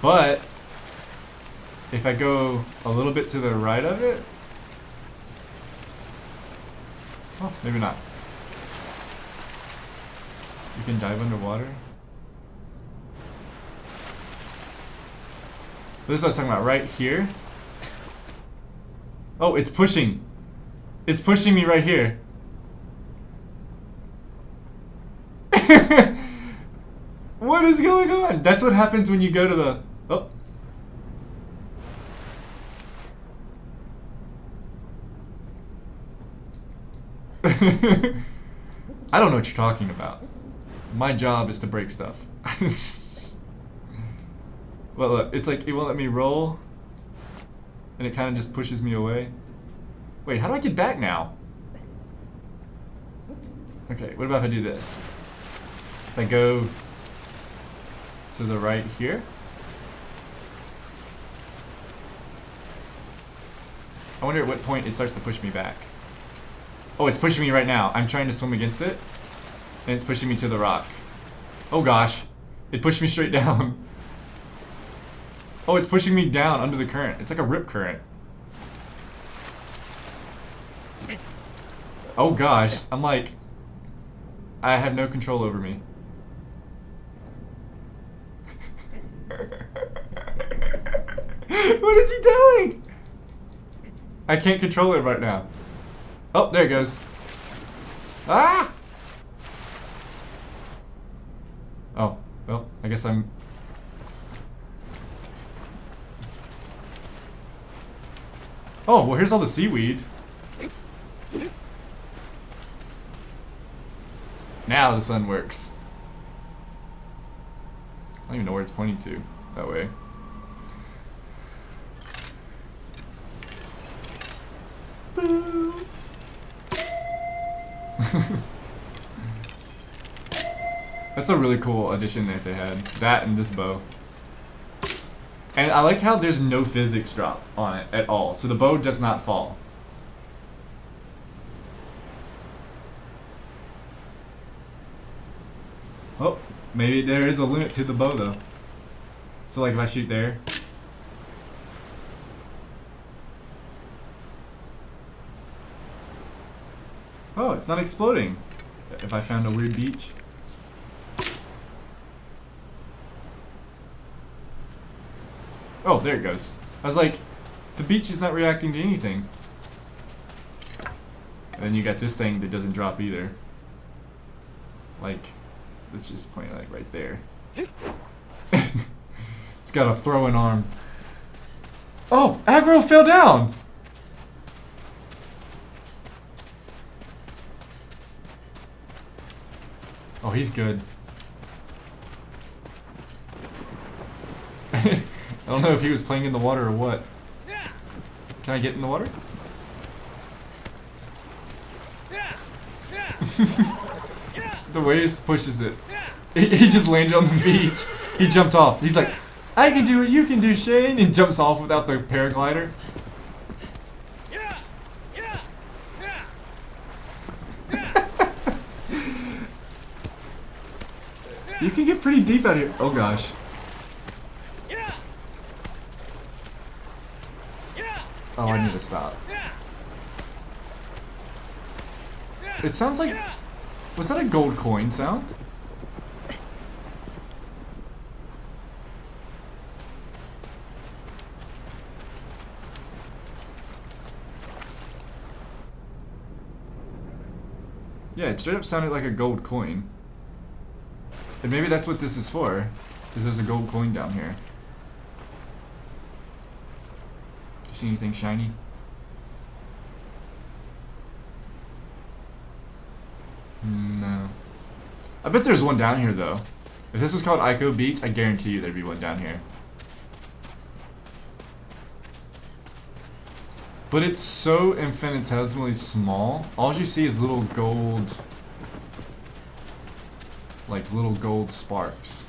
But if I go a little bit to the right of it, oh, maybe not. You can dive underwater. This is what I was talking about, right here. Oh, it's pushing. It's pushing me right here. What is going on? That's what happens when you go to the... Oh. I don't know what you're talking about. My job is to break stuff. Well, look, it's like it won't let me roll, and it kind of just pushes me away. Wait, how do I get back now? Okay, what about if I do this? If I go to the right here. I wonder at what point it starts to push me back. Oh, it's pushing me right now. I'm trying to swim against it, and it's pushing me to the rock. Oh gosh, it pushed me straight down. Oh, it's pushing me down under the current. It's like a rip current. Oh gosh, I'm like, I have no control over me. What is he doing? I can't control it right now. Oh, there it goes. Ah! Oh, well, I guess I'm... Oh, well, here's all the seaweed. Now the sun works. I don't even know where it's pointing to that way. Boo! That's a really cool addition that they had. That and this bow. And I like how there's no physics drop on it at all. So the bow does not fall. Oh, maybe there is a limit to the bow though. So like if I shoot there. Oh, it's not exploding. If I found a weird beach. Oh, there it goes. I was like, the beach is not reacting to anything. And then you got this thing that doesn't drop either. Like, let's just point like right there. It's got a throwing arm. Oh, aggro fell down! Oh, he's good. I don't know if he was playing in the water or what. Can I get in the water? The wave pushes it. He just landed on the beach. He jumped off. He's like, I can do what you can do, Shane. And jumps off without the paraglider. You can get pretty deep out here. Oh gosh. Oh, I need to stop. It sounds like... Was that a gold coin sound? Yeah, it straight up sounded like a gold coin. And maybe that's what this is for. Because there's a gold coin down here. Do you see anything shiny? No. I bet there's one down here though. If this was called Ico Beach, I guarantee you there'd be one down here. But it's so infinitesimally small. All you see is little gold... like little gold sparks.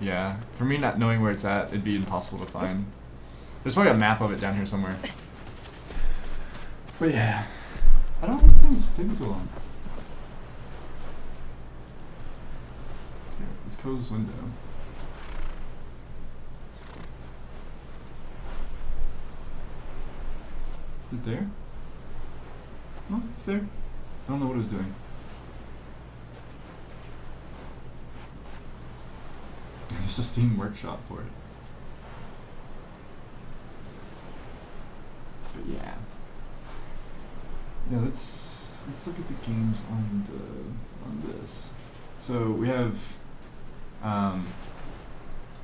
Yeah, for me not knowing where it's at, it'd be impossible to find. There's probably a map of it down here somewhere. But yeah, I don't know why things taking so long. Here, let's close this window. Is it there? No, it's there. I don't know what it was doing. There's a Steam Workshop for it. But yeah. Yeah, let's look at the games on this. So we have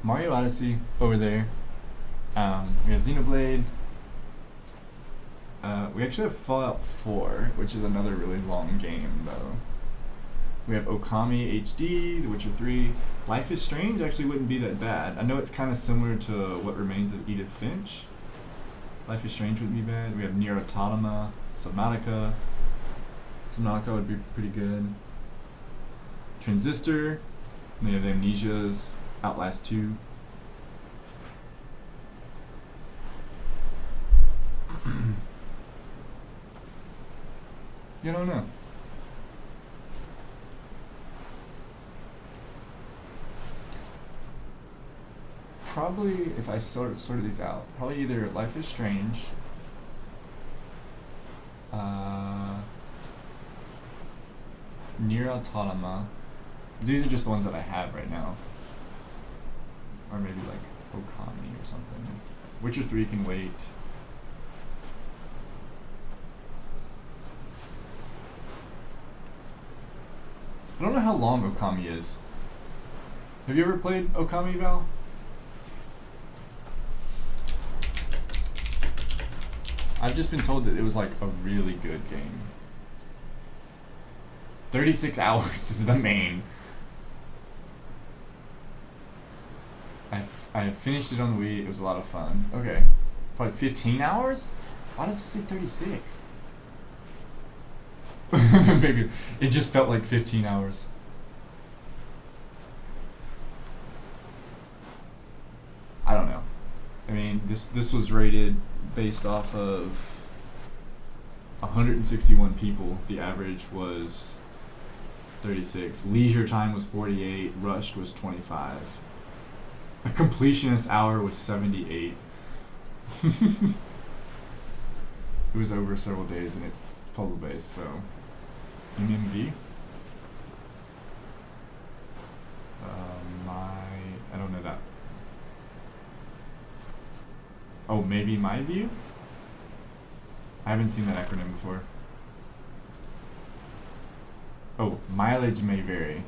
Mario Odyssey over there. We have Xenoblade. We actually have Fallout 4, which is another really long game though. We have Okami HD, The Witcher 3. Life is Strange actually wouldn't be that bad. I know it's kind of similar to What Remains of Edith Finch. Life is Strange wouldn't be bad. We have Nier Automata, Subnautica. Subnautica would be pretty good. Transistor. And they have Amnesia's, Outlast 2. You don't know. Probably, if I sorted these out, probably either Life is Strange, Nier Automata. These are just the ones that I have right now. Or maybe like Okami or something. Witcher 3 can wait. I don't know how long Okami is. Have you ever played Okami, Val? I've just been told that it was like a really good game. 36 hours is the main. I finished it on the Wii, it was a lot of fun. Okay, probably 15 hours? Why does it say 36? Maybe it just felt like 15 hours. I don't know. I mean, this was rated based off of 161 people. The average was 36. Leisure time was 48. Rushed was 25. A completionist hour was 78. It was over several days and it's puzzle based, so MMV. I don't know that. Oh, maybe my view? I haven't seen that acronym before. Oh, mileage may vary.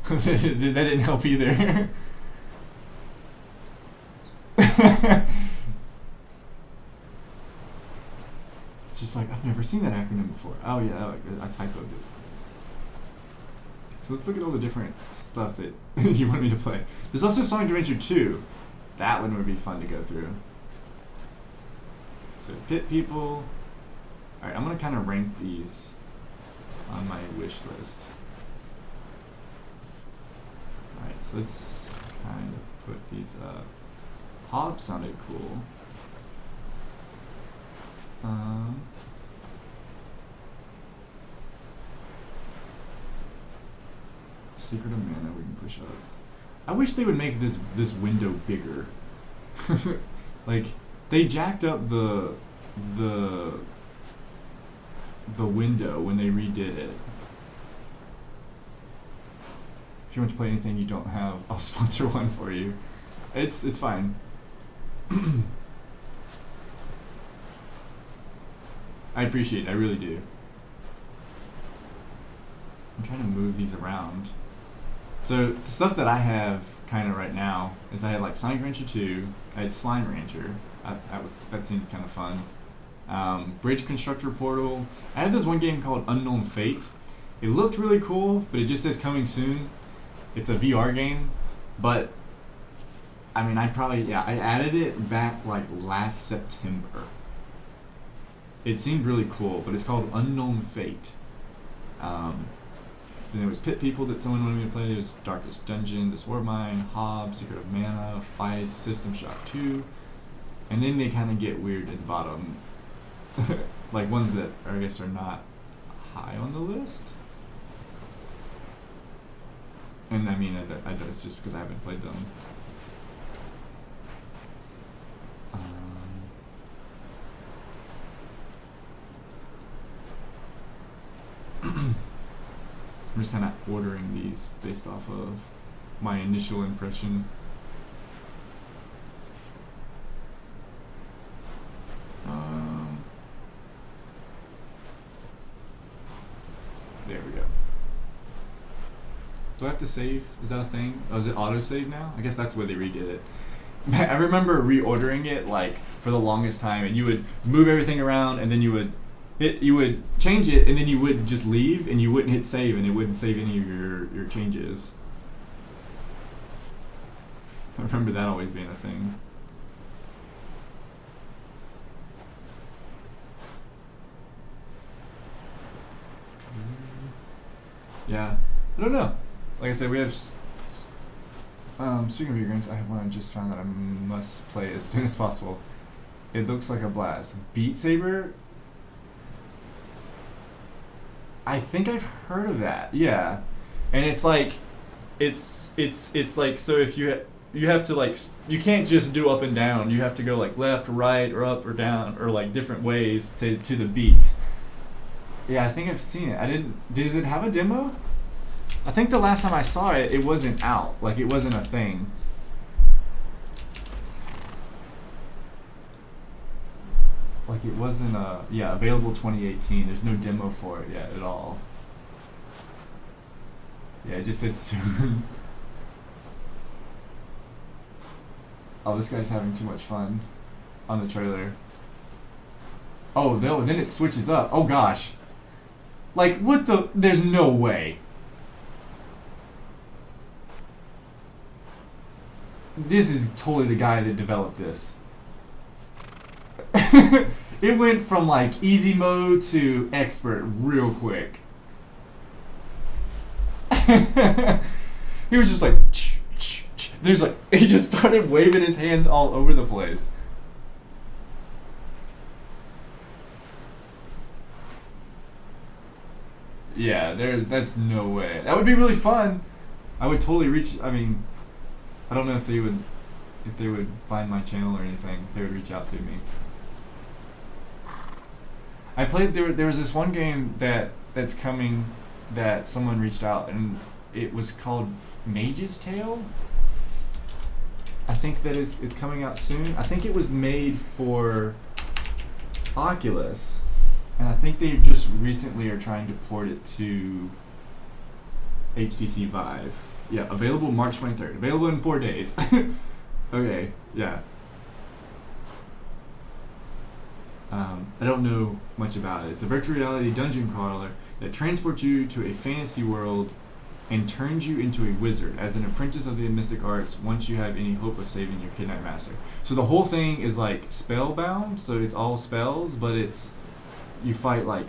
That didn't help either. It's just like, I've never seen that acronym before. Oh yeah, I typoed it. So let's look at all the different stuff that you want me to play. There's also Sonic Adventure 2. That one would be fun to go through. So pit people. Alright, I'm gonna kind of rank these on my wish list. Alright, so let's kind of put these up. Hob sounded cool. Secret of Mana we can push up. I wish they would make this window bigger. Like, they jacked up the window when they redid it. If you want to play anything you don't have, I'll sponsor one for you. It's fine. I appreciate it, I really do. I'm trying to move these around. So the stuff that I have kind of right now is I had like Sonic Rancher 2, I had Slime Rancher, that seemed kind of fun. Bridge Constructor Portal. I had this one game called Unknown Fate. It looked really cool, but it just says coming soon. It's a VR game, but I mean, I added it back like last September. It seemed really cool, but it's called Unknown Fate. Then there was Pit People that someone wanted me to play. There was Darkest Dungeon, This War Mine, Hob, Secret of Mana, Feist, System Shock 2. And then they kind of get weird at the bottom. Like ones that I guess are not high on the list. And I mean, it's just because I haven't played them. I'm just kind of ordering these based off of my initial impression. There we go. Do I have to save? Is that a thing? Oh, is it auto save now? I guess that's where they redid it. I remember reordering it like for the longest time, and you would move everything around, and then you would change it, and then you would just leave, and you wouldn't hit save, and it wouldn't save any of your changes. I remember that always being a thing. Yeah, I don't know. Like I said, we have. Speaking of video games, I have one I just found that I must play as soon as possible. It looks like a blast. Beat Saber. I think I've heard of that. Yeah, and it's like, it's like, so if you have to like, you can't just do up and down. You have to go like left, right, or up or down, or like different ways to the beat. Yeah, I think I've seen it. Does it have a demo? I think the last time I saw it, it wasn't out. Like, it wasn't a thing. Like, it wasn't available 2018. There's no demo for it yet at all. Yeah, it just says soon. Oh, this guy's having too much fun on the trailer. Oh, then it switches up. Oh, gosh. Like, what the? There's no way. This is totally the guy that developed this. It went from like easy mode to expert real quick. He was just like, there's like, he just started waving his hands all over the place. Yeah, that's no way. That would be really fun. I would totally reach. I mean, I don't know if they would find my channel or anything. If they would reach out to me. I played. There was this one game that's coming that someone reached out, and it was called Mage's Tale. I think that it's coming out soon. I think it was made for Oculus, and I think they just recently are trying to port it to HTC Vive. Yeah, available March 23rd. Available in 4 days. Okay, yeah. I don't know much about it. It's a virtual reality dungeon crawler that transports you to a fantasy world and turns you into a wizard as an apprentice of the mystic arts once you have any hope of saving your kidnapped master. So the whole thing is like spellbound, so it's all spells, but it's you fight like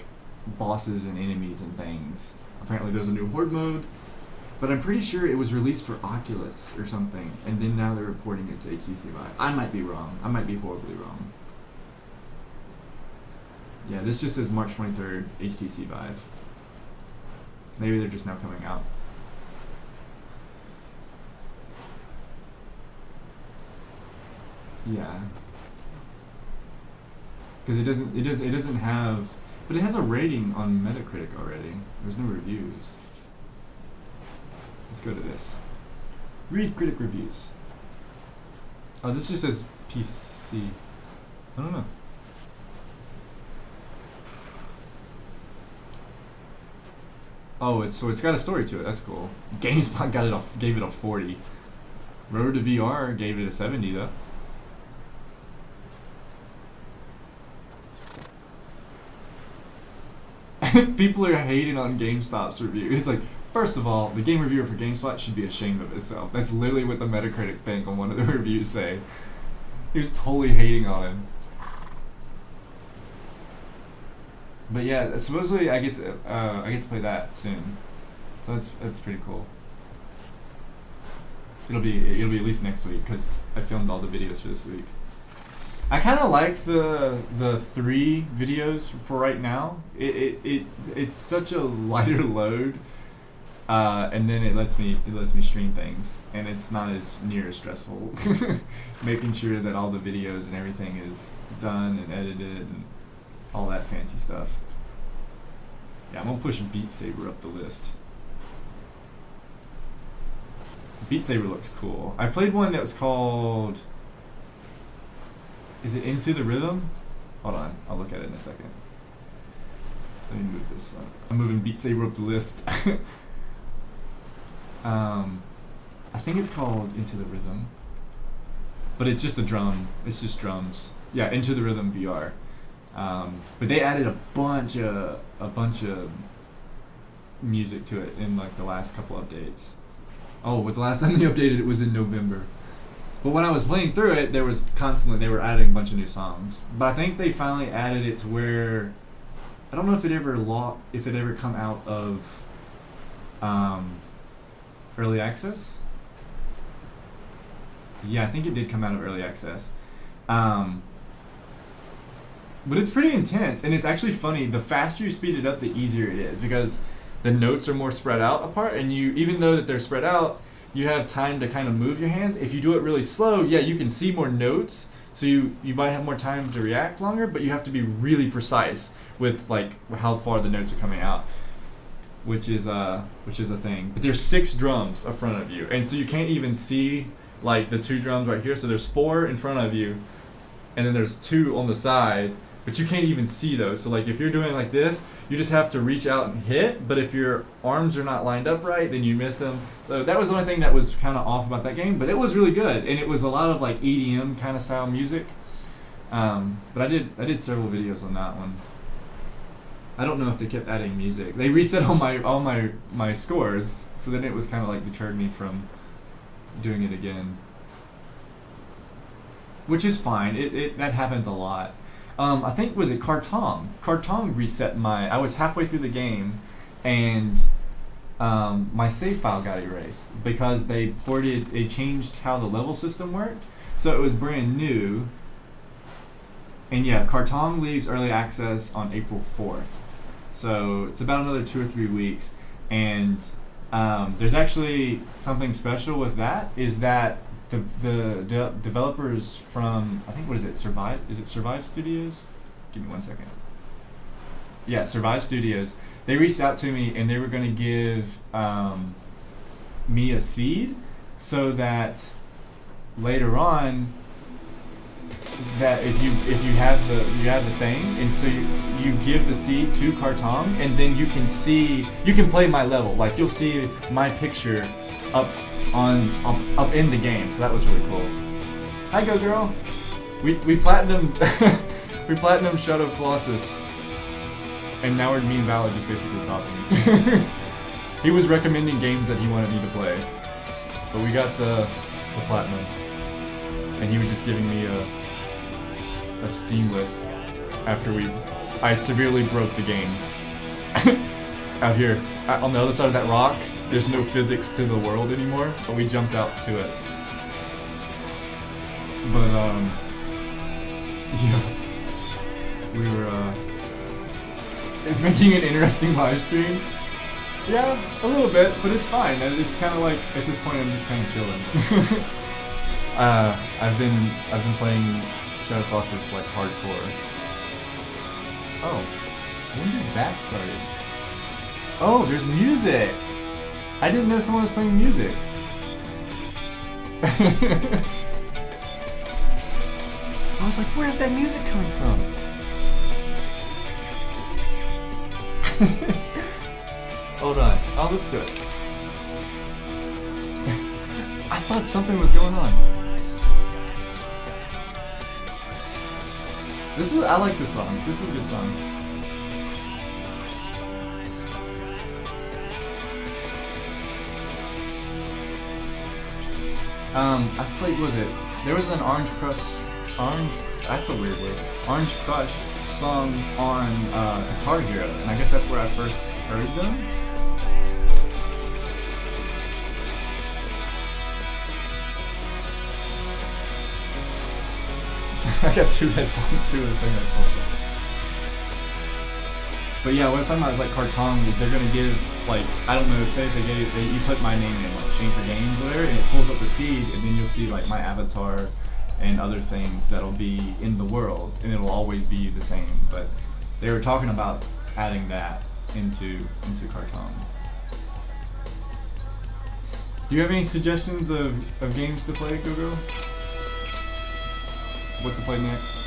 bosses and enemies and things. Apparently there's a new horde mode, but I'm pretty sure it was released for Oculus or something, and then now they're reporting it to HTC Vive. I might be wrong. I might be horribly wrong. Yeah, this just says March 23rd, HTC Vive. Maybe they're just now coming out. Yeah. Because it doesn't have, but it has a rating on Metacritic already. There's no reviews. Let's go to this. Read critic reviews. Oh, this just says PC. I don't know. Oh, it's got a story to it. That's cool. GameSpot gave it a 40. Road to VR gave it a 70 though. People are hating on GameStop's review. It's like, first of all, the game reviewer for GameSpot should be ashamed of itself. That's literally what the Metacritic thing on one of the reviews say. He was totally hating on him. But yeah, supposedly I get to play that soon, so that's pretty cool. It'll be at least next week because I filmed all the videos for this week. I kind of like the 3 videos for right now. It's such a lighter load, and then it lets me stream things, and it's not as near as stressful. Making sure that all the videos and everything is done and edited and all that fancy stuff. Yeah, I'm gonna push Beat Saber up the list. Beat Saber looks cool. I played one that was called, is it Into the Rhythm? Hold on, I'll look at it in a second. Let me move this one. I'm moving Beat Saber up the list. I think it's called Into the Rhythm, but it's just a drum. It's just drums. Yeah, Into the Rhythm VR. But they added a bunch of music to it in like the last couple updates. Oh, but the last time they updated it was in November. But when I was playing through it, they were adding a bunch of new songs. But I think they finally added it to where, I don't know if it ever come out of early access. Yeah, I think it did come out of early access. But it's pretty intense, and it's actually funny. The faster you speed it up, the easier it is, because the notes are more spread out apart, and even though that they're spread out, you have time to kind of move your hands. If you do it really slow, yeah, you can see more notes, so you might have more time to react longer, but you have to be really precise with like how far the notes are coming out, which is a thing. But there's 6 drums in front of you, and so you can't even see like the 2 drums right here. So there's 4 in front of you, and then there's 2 on the side. But you can't even see those. So like if you're doing like this, you just have to reach out and hit. But if your arms are not lined up right, then you miss them. So that was the only thing that was kind of off about that game. But it was really good, and it was a lot of like EDM kind of style music. But I did several videos on that one. I don't know if they kept adding music. They reset all my scores, so then it was kind of like deterred me from doing it again, which is fine. That happens a lot. I think, was it Cartong? Cartong reset I was halfway through the game, and my save file got erased because they changed how the level system worked. So it was brand new. And yeah, Cartong leaves early access on April 4th. So it's about another 2 or 3 weeks. And there's actually something special with that, is that the developers from, I think, what is it, Survive? Is it Survive Studios? Give me one second. Yeah, Survive Studios. They reached out to me and they were going to give me a seed so that later on, that if you have the thing, and so you give the seed to Cartong, and then you can play my level. Like you'll see my picture up in the game, so that was really cool. Hi, Go Girl. We platinumed we platinumed Shadow Colossus, and now we're me and Valor just basically talking. He was recommending games that he wanted me to play, but we got the platinum, and he was just giving me a Steam list after I severely broke the game. Out here, on the other side of that rock, there's no physics to the world anymore, but we jumped out to it. But yeah, we were it's making an interesting live stream. Yeah, a little bit, but it's fine. It's kind of like, at this point I'm just kind of chilling. I've been playing Shadow Colossus like hardcore. Oh, when did that start? Oh, there's music! I didn't know someone was playing music. I was like, where's that music coming from? Hold on. Oh, let's do it. I thought something was going on. I like this song. This is a good song. I played, there was an that's a weird word. Orange Crush song on Guitar Hero, and I guess that's where I first heard them. I got two headphones doing the same headphones. But yeah, what I was talking about is like Cartong is they're gonna give, like, I don't know, say if you put my name in like Chain for Games or whatever, and it pulls up the seed, and then you'll see like my avatar and other things that'll be in the world, and it'll always be the same. But they were talking about adding that into Cartong. Do you have any suggestions of games to play, Gogo? What to play next?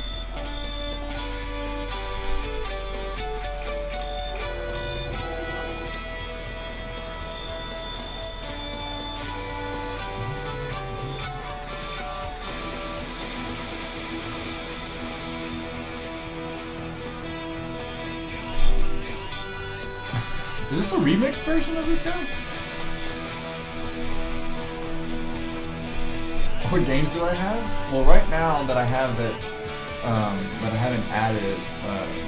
Is this a remix version of this guy? What games do I have? Well, right now that I have that I haven't added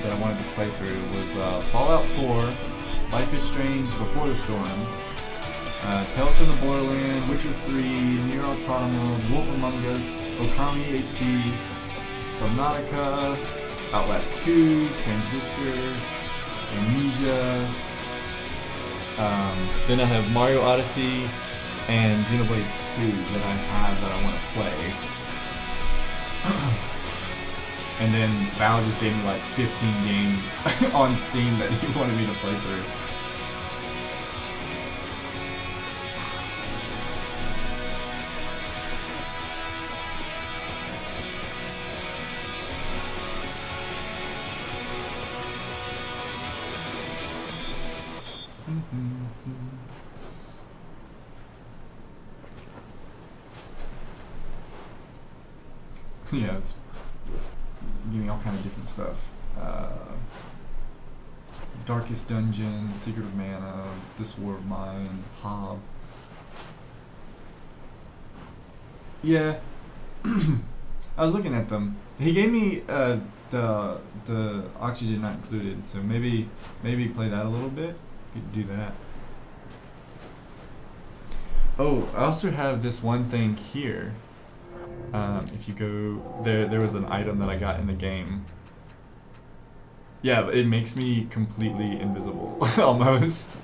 that I wanted to play through was Fallout 4, Life is Strange, Before the Storm, Tales from the Borderland, Witcher 3, Nier Automata, Wolf Among Us, Okami HD, Subnautica, Outlast 2, Transistor, Amnesia. Then I have Mario Odyssey and Xenoblade 2 that I have that I want to play. And then Val just gave me like 15 games on Steam that he wanted me to play through. Yeah, it's giving me all kind of different stuff. Darkest Dungeon, Secret of Mana, This War of Mine, Hob. Yeah, I was looking at them. He gave me the Oxygen Not Included, so maybe play that a little bit. You could do that. Oh, I also have this one thing here. If you go there was an item that I got in the game. Yeah, but it makes me completely invisible, almost.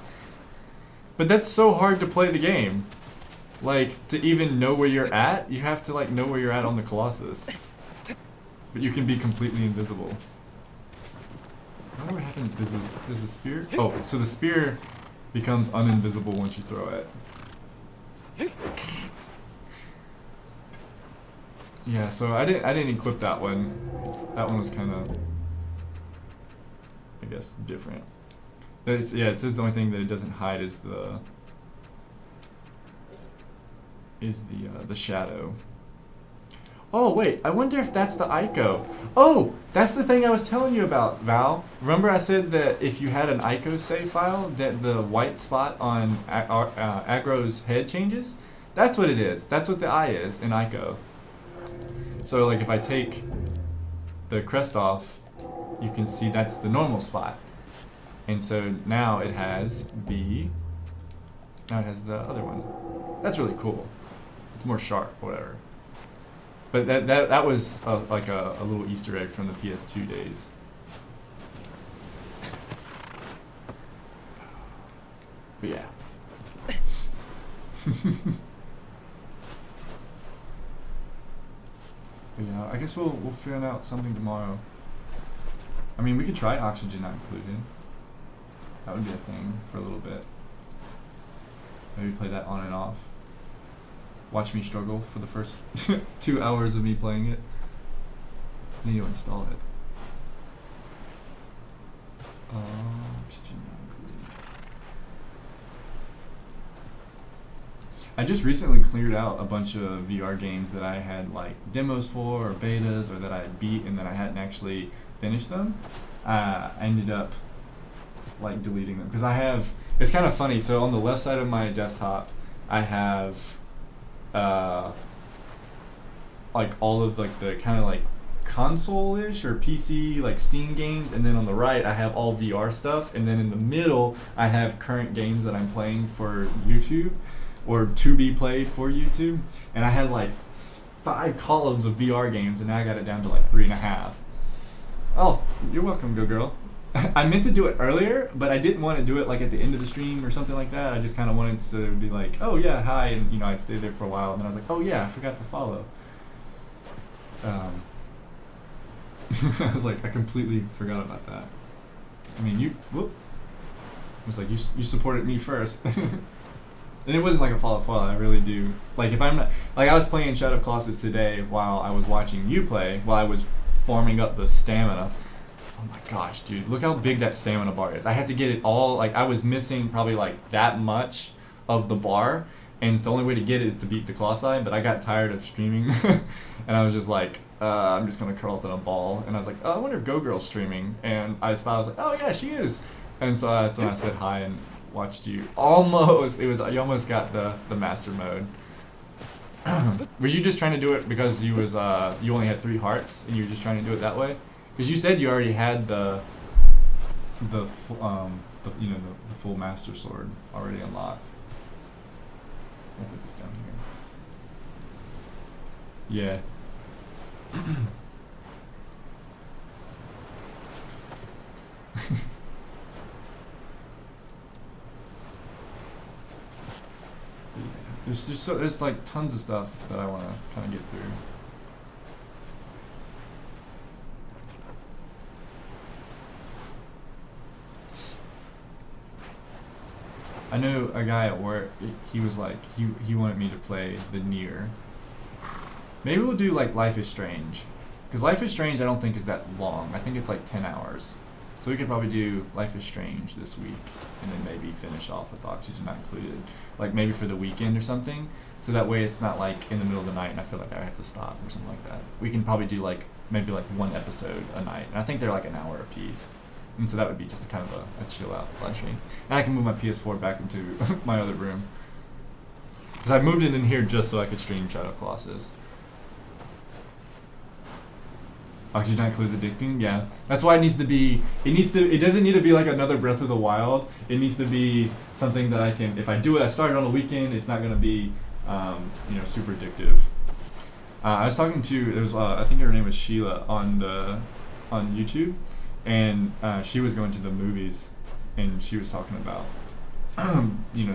But that's so hard to play the game. Like, to even know where you're at, you have to like know where you're at on the Colossus. But you can be completely invisible. I wonder what happens. Does the spear? Oh, so the spear becomes uninvisible once you throw it. Yeah, so I didn't equip that one. That one was kind of, I guess, different. Yeah, it says the only thing that it doesn't hide is the shadow. Oh, wait, I wonder if that's the Ico. Oh, that's the thing I was telling you about, Val. Remember I said that if you had an Ico save file, that the white spot on Agro's head changes? That's what it is. That's what the eye is in Ico. So, like, if I take the crest off, you can see that's the normal spot. And so now it has the other one. That's really cool. It's more sharp, whatever. But that was like a little Easter egg from the PS2 days. But yeah. But yeah, I guess we'll figure out something tomorrow. I mean, we could try oxygen not included. That would be a thing for a little bit. Maybe play that on and off. Watch me struggle for the first 2 hours of me playing it. Then you install it. Oxygen not included. I just recently cleared out a bunch of VR games that I had like demos for or betas or that I had beat and then I hadn't actually finished them. I ended up like deleting them because I have, it's kind of funny. So on the left side of my desktop, I have like all of like the kind of like console-ish or PC like Steam games, and then on the right I have all VR stuff, and then in the middle I have current games that I'm playing for YouTube or to be played for YouTube, and I had like 5 columns of VR games and now I got it down to like 3.5. Oh, you're welcome, good girl. I meant to do it earlier, but I didn't want to do it like at the end of the stream or something like that. I just kind of wanted to be like, oh yeah, hi, and you know, I'd stay there for a while, and then I was like, oh yeah, I forgot to follow. I was like, I completely forgot about that. I mean, whoop. I was like, you supported me first. And it wasn't like a follow. I really do. Like if I'm not, like I was playing Shadow of Colossus today while I was watching you play, while I was farming up the stamina. Oh my gosh, dude, look how big that stamina bar is. I had to get it all, like I was missing probably like that much of the bar, and the only way to get it is to beat the Colossi, but I got tired of streaming, and I was just like, I'm just gonna curl up in a ball, and I was like, oh, I wonder if Go Girl's streaming, and I was like, oh yeah, she is, and so that's when I said hi and watched you. Almost, you almost got the master mode. Was you just trying to do it because you only had 3 hearts, and you were just trying to do it that way? Because you said you already had the full master sword already unlocked. I'll put this down here. Yeah. There's like tons of stuff that I want to kind of get through. I know a guy at work, he was like, he wanted me to play the Nier. Maybe we'll do like Life is Strange. Because Life is Strange I don't think is that long. I think it's like 10 hours. So we could probably do Life is Strange this week and then maybe finish off with Oxygen Not Included. Like maybe for the weekend or something. So that way it's not like in the middle of the night and I feel like I have to stop or something like that. We can probably do like maybe like 1 episode a night. And I think they're like an hour a piece. And so that would be just kind of a chill out lunchy. And I can move my PS4 back into my other room. Because I moved it in here just so I could stream Shadow of Colossus. Oxygen Not Includes addicting, yeah. That's why it needs to be, it doesn't need to be like another Breath of the Wild. It needs to be something that I can, if I do it, I start it on the weekend, it's not going to be, super addictive. I was talking to, there was, I think her name was Sheila on YouTube. And she was going to the movies, and she was talking about,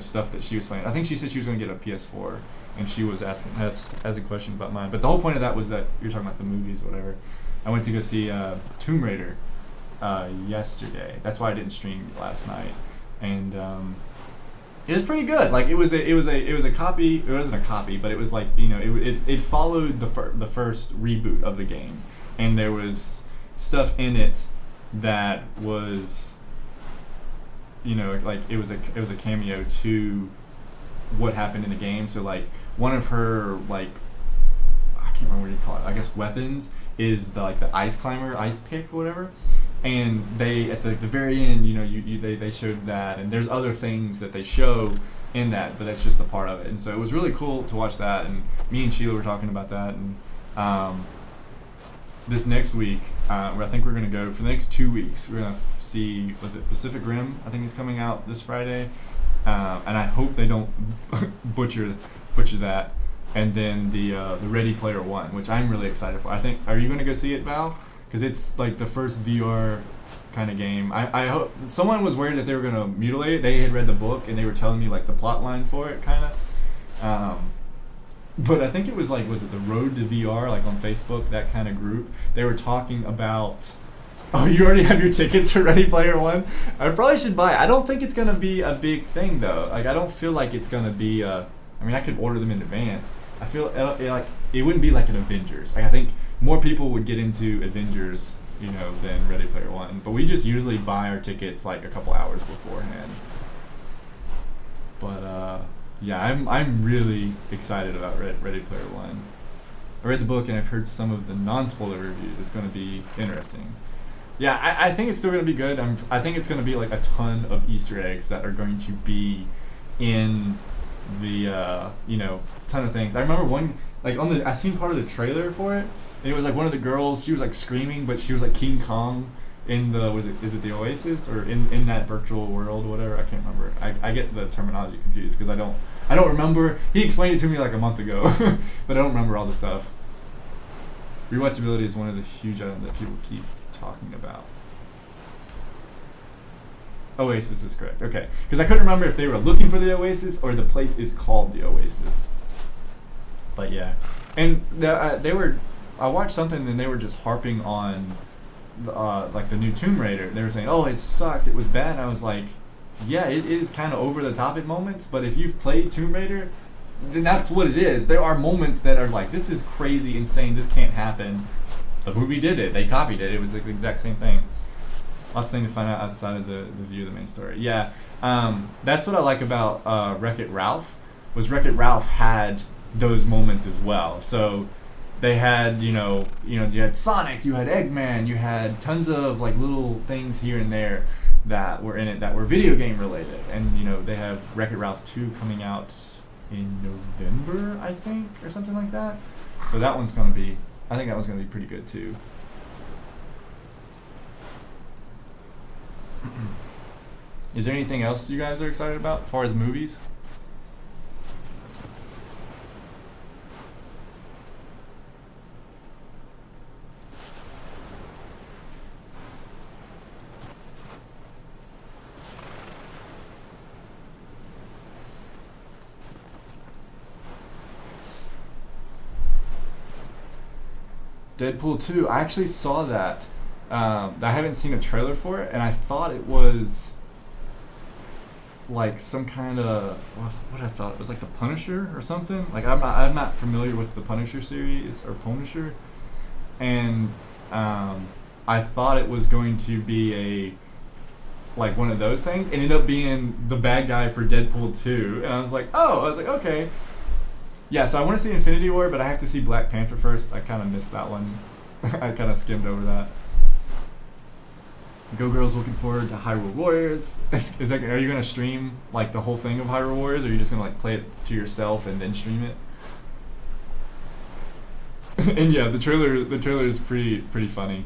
stuff that she was playing. I think she said she was going to get a PS4, and she was asking a question about mine. But the whole point of that was that you're talking about the movies, or whatever. I went to go see Tomb Raider yesterday. That's why I didn't stream last night, and it was pretty good. Like it was a copy. It wasn't a copy, but it was like it followed the first reboot of the game, and there was stuff in it that was, like it was a cameo to what happened in the game. So like one of her, like, I can't remember what you call it. I guess weapons is like the ice climber, ice pick, or whatever. And they at the very end, they showed that, and there's other things that they show in that, but that's just a part of it. And so it was really cool to watch that. And me and Sheila were talking about that. And this next week, where I think we're gonna go for the next 2 weeks, we're gonna see, was it Pacific Rim? I think it's coming out this Friday, and I hope they don't butcher that. And then the Ready Player One, which I'm really excited for. I think, are you gonna go see it, Val? Because it's like the first VR kind of game. I hope someone was worried that they were gonna mutilate it. They had read the book and they were telling me like the plot line for it, kind of. But I think it was like, was it the Road to VR, like on Facebook, that kind of group? They were talking about. Oh, you already have your tickets for Ready Player One? I probably should buy it. I don't think it's gonna be a big thing though. Like I don't feel like it's gonna be. I mean, I could order them in advance. I feel like it wouldn't be like an Avengers. Like I think more people would get into Avengers, than Ready Player One. But we just usually buy our tickets like a couple hours beforehand. But yeah, I'm really excited about Ready Player One. I read the book and I've heard some of the non-spoiler reviews. It's going to be interesting. Yeah, I think it's still going to be good. I think it's going to be like a ton of Easter eggs that are going to be in the ton of things. I remember one, like I seen part of the trailer for it, and it was like one of the girls, she was like screaming, but she was like King Kong in the, is it the Oasis, or in that virtual world or whatever? I can't remember. I get the terminology confused because I don't remember. He explained it to me like a month ago, but I don't remember all the stuff. Rewatchability is one of the huge items that people keep talking about. Oasis is correct. Okay, because I couldn't remember if they were looking for the Oasis or the place is called the Oasis. But yeah, and I watched something and they were just harping on like the new Tomb Raider. They were saying, "Oh, it sucks. It was bad." And I was like, "Yeah, it is kind of over the top at moments, but if you've played Tomb Raider, then that's what it is. There are moments that are like, this is crazy, insane. This can't happen." The movie did it. They copied it. It was like the exact same thing. Lots of things to find out outside of the view of the main story. Yeah, that's what I like about Wreck-It Ralph. Was Wreck-It Ralph had those moments as well. So they had, you had Sonic, you had Eggman, you had tons of like little things here and there that were in it that were video game related. And they have Wreck-It Ralph 2 coming out in November, I think, or something like that. So that one's gonna be, I think that one's gonna be pretty good too. Is there anything else you guys are excited about as far as movies? Deadpool 2, I actually saw that. I haven't seen a trailer for it, and I thought it was like some kind of, what I thought it was, like the Punisher or something. Like I'm not familiar with the Punisher series or Punisher, and I thought it was going to be like one of those things. It ended up being the bad guy for Deadpool 2, and I was like, okay. Yeah, so I want to see Infinity War, but I have to see Black Panther first. I kind of missed that one. I kind of skimmed over that. Go Girls looking forward to Hyrule Warriors. Are you gonna stream like the whole thing of Hyrule Warriors, or are you just gonna like play it to yourself and then stream it? And yeah, the trailer is pretty funny.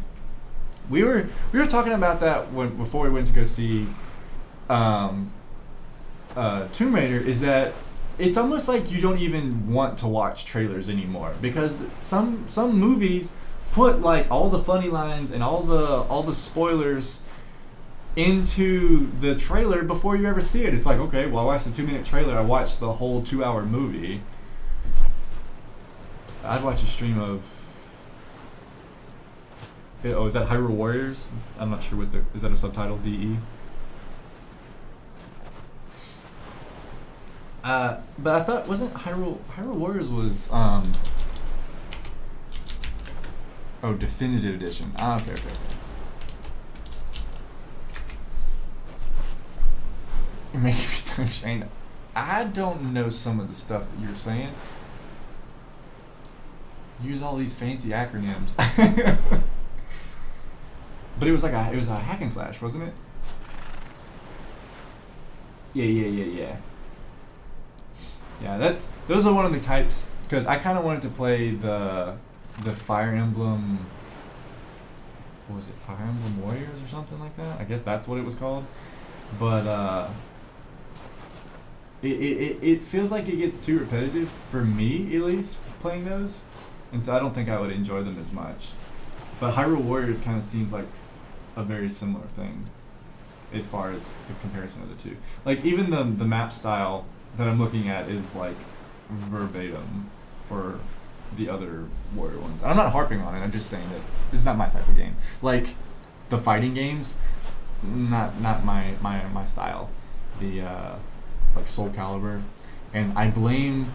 We were talking about that before we went to go see Tomb Raider. Is that it's almost like you don't even want to watch trailers anymore, because some movies put like all the funny lines and all the spoilers into the trailer before you ever see it. It's like, okay, well, I watched the 2-minute trailer, I watched the whole 2-hour movie. I'd watch a stream of, oh, is that Hyrule Warriors? I'm not sure is that a subtitle, DE? But I thought, wasn't Hyrule Warriors was oh, Definitive Edition. Okay. Maybe Shane, I don't know some of the stuff that you're saying. use all these fancy acronyms. But it was like it was a hack and slash, wasn't it? Yeah. Yeah, those are one of the types, because I kind of wanted to play the Fire Emblem. What was it? Fire Emblem Warriors or something like that? I guess that's what it was called. But it feels like it gets too repetitive for me, at least, playing those, and so I don't think I would enjoy them as much. But Hyrule Warriors kind of seems like a very similar thing as far as the comparison of the two. Like, even the map style that I'm looking at is like verbatim for the other Warrior ones. I'm not harping on it, I'm just saying that this is not my type of game. Like, the fighting games, not my style. The like Soul Calibur, and I blame.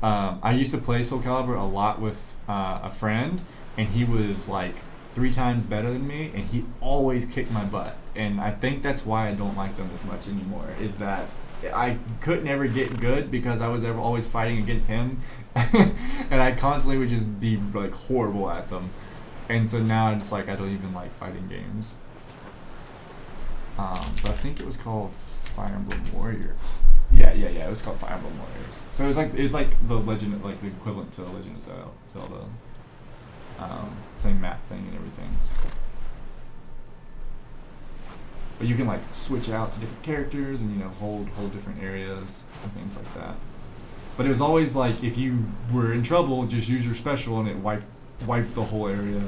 I used to play Soul Calibur a lot with a friend, and he was like 3 times better than me, and he always kicked my butt. And I think that's why I don't like them as much anymore. Is that I couldn't ever get good because I was always fighting against him, and I constantly would just be like horrible at them. And so now I'm just like, I don't even like fighting games. But I think it was called Fire Emblem Warriors. Yeah. It was called Fire Emblem Warriors. So it was like the Legend, like the equivalent to Legend of Zelda. Same map thing and everything. But you can like switch out to different characters and hold different areas and things like that. But it was always like, if you were in trouble, just use your special and it wiped the whole area.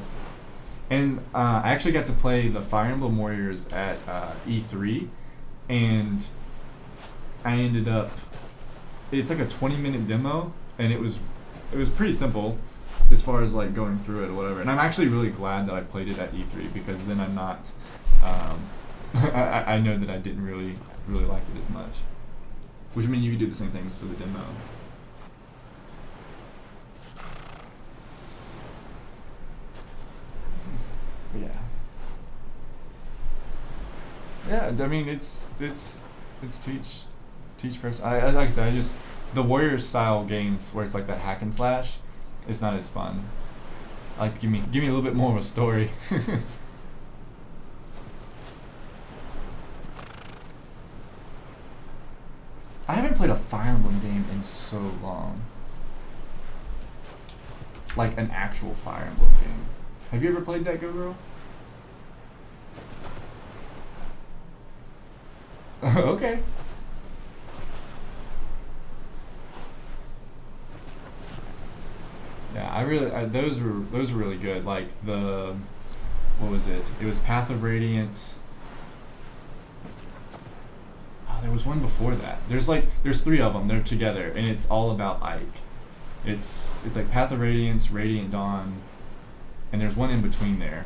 And I actually got to play the Fire Emblem Warriors at E3, and I ended up. It's like a 20-minute demo, and it was pretty simple as far as like going through it or whatever. And I'm actually really glad that I played it at E3, because then I'm not. I know that I didn't really like it as much. Which means you could do the same things for the demo. But yeah, I mean it's teach person. Like I said, the Warrior style games where it's like that hack and slash, it's not as fun. Like give me a little bit more of a story. I haven't played a Fire Emblem game in so long. Like an actual Fire Emblem game. Have you ever played that, Go Girl? Okay. Yeah, those were really good. Like what was it? It was Path of Radiance. Oh, there was one before that. There's 3 of them. They're together, and it's all about Ike. It's like Path of Radiance, Radiant Dawn, and there's one in between there.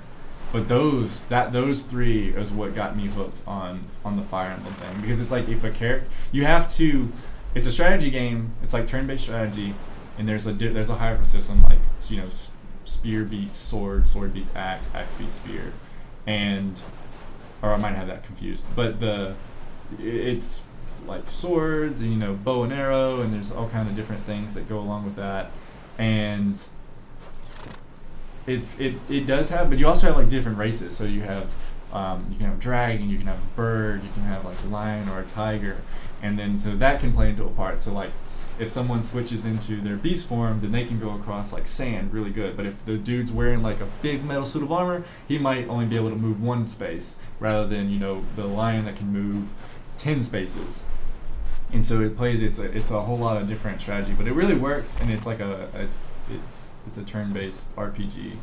But those 3 is what got me hooked on the Fire Emblem thing, because it's like, if a character, you have to, it's a strategy game. It's like turn-based strategy, and there's a hierarchy system, like spear beats sword, sword beats axe, axe beats spear, or I might have that confused. But it's like swords and bow and arrow, and there's all kind of different things that go along with that, and it does have, but you also have like different races. So you have you can have dragon, you can have a bird, you can have like a lion or a tiger, and then so that can play into a part. So like, if someone switches into their beast form, then they can go across like sand really good. But if the dude's wearing like a big metal suit of armor, he might only be able to move 1 space, rather than the lion that can move 10 spaces. And so it's a whole lot of different strategy, but it really works, and it's like it's a turn-based RPG.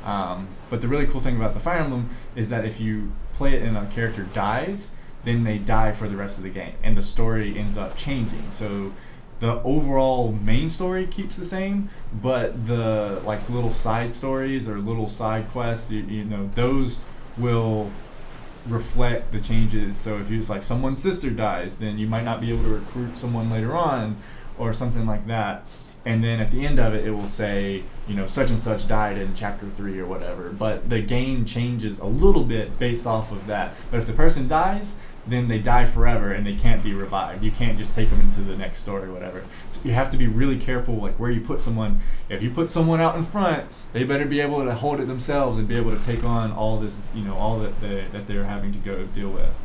But the really cool thing about the Fire Emblem is that if you play it and a character dies, then they die for the rest of the game, and the story ends up changing. So the overall main story keeps the same, but the like little side stories or little side quests, those will reflect the changes. So if it's like someone's sister dies, then you might not be able to recruit someone later on, or something like that. And then at the end of it, it will say, such and such died in chapter 3 or whatever. But the game changes a little bit based off of that. But if the person dies, then they die forever and they can't be revived. You can't just take them into the next story or whatever. So you have to be really careful like where you put someone. If you put someone out in front, they better be able to hold it themselves and be able to take on all this, all that they're having to go deal with.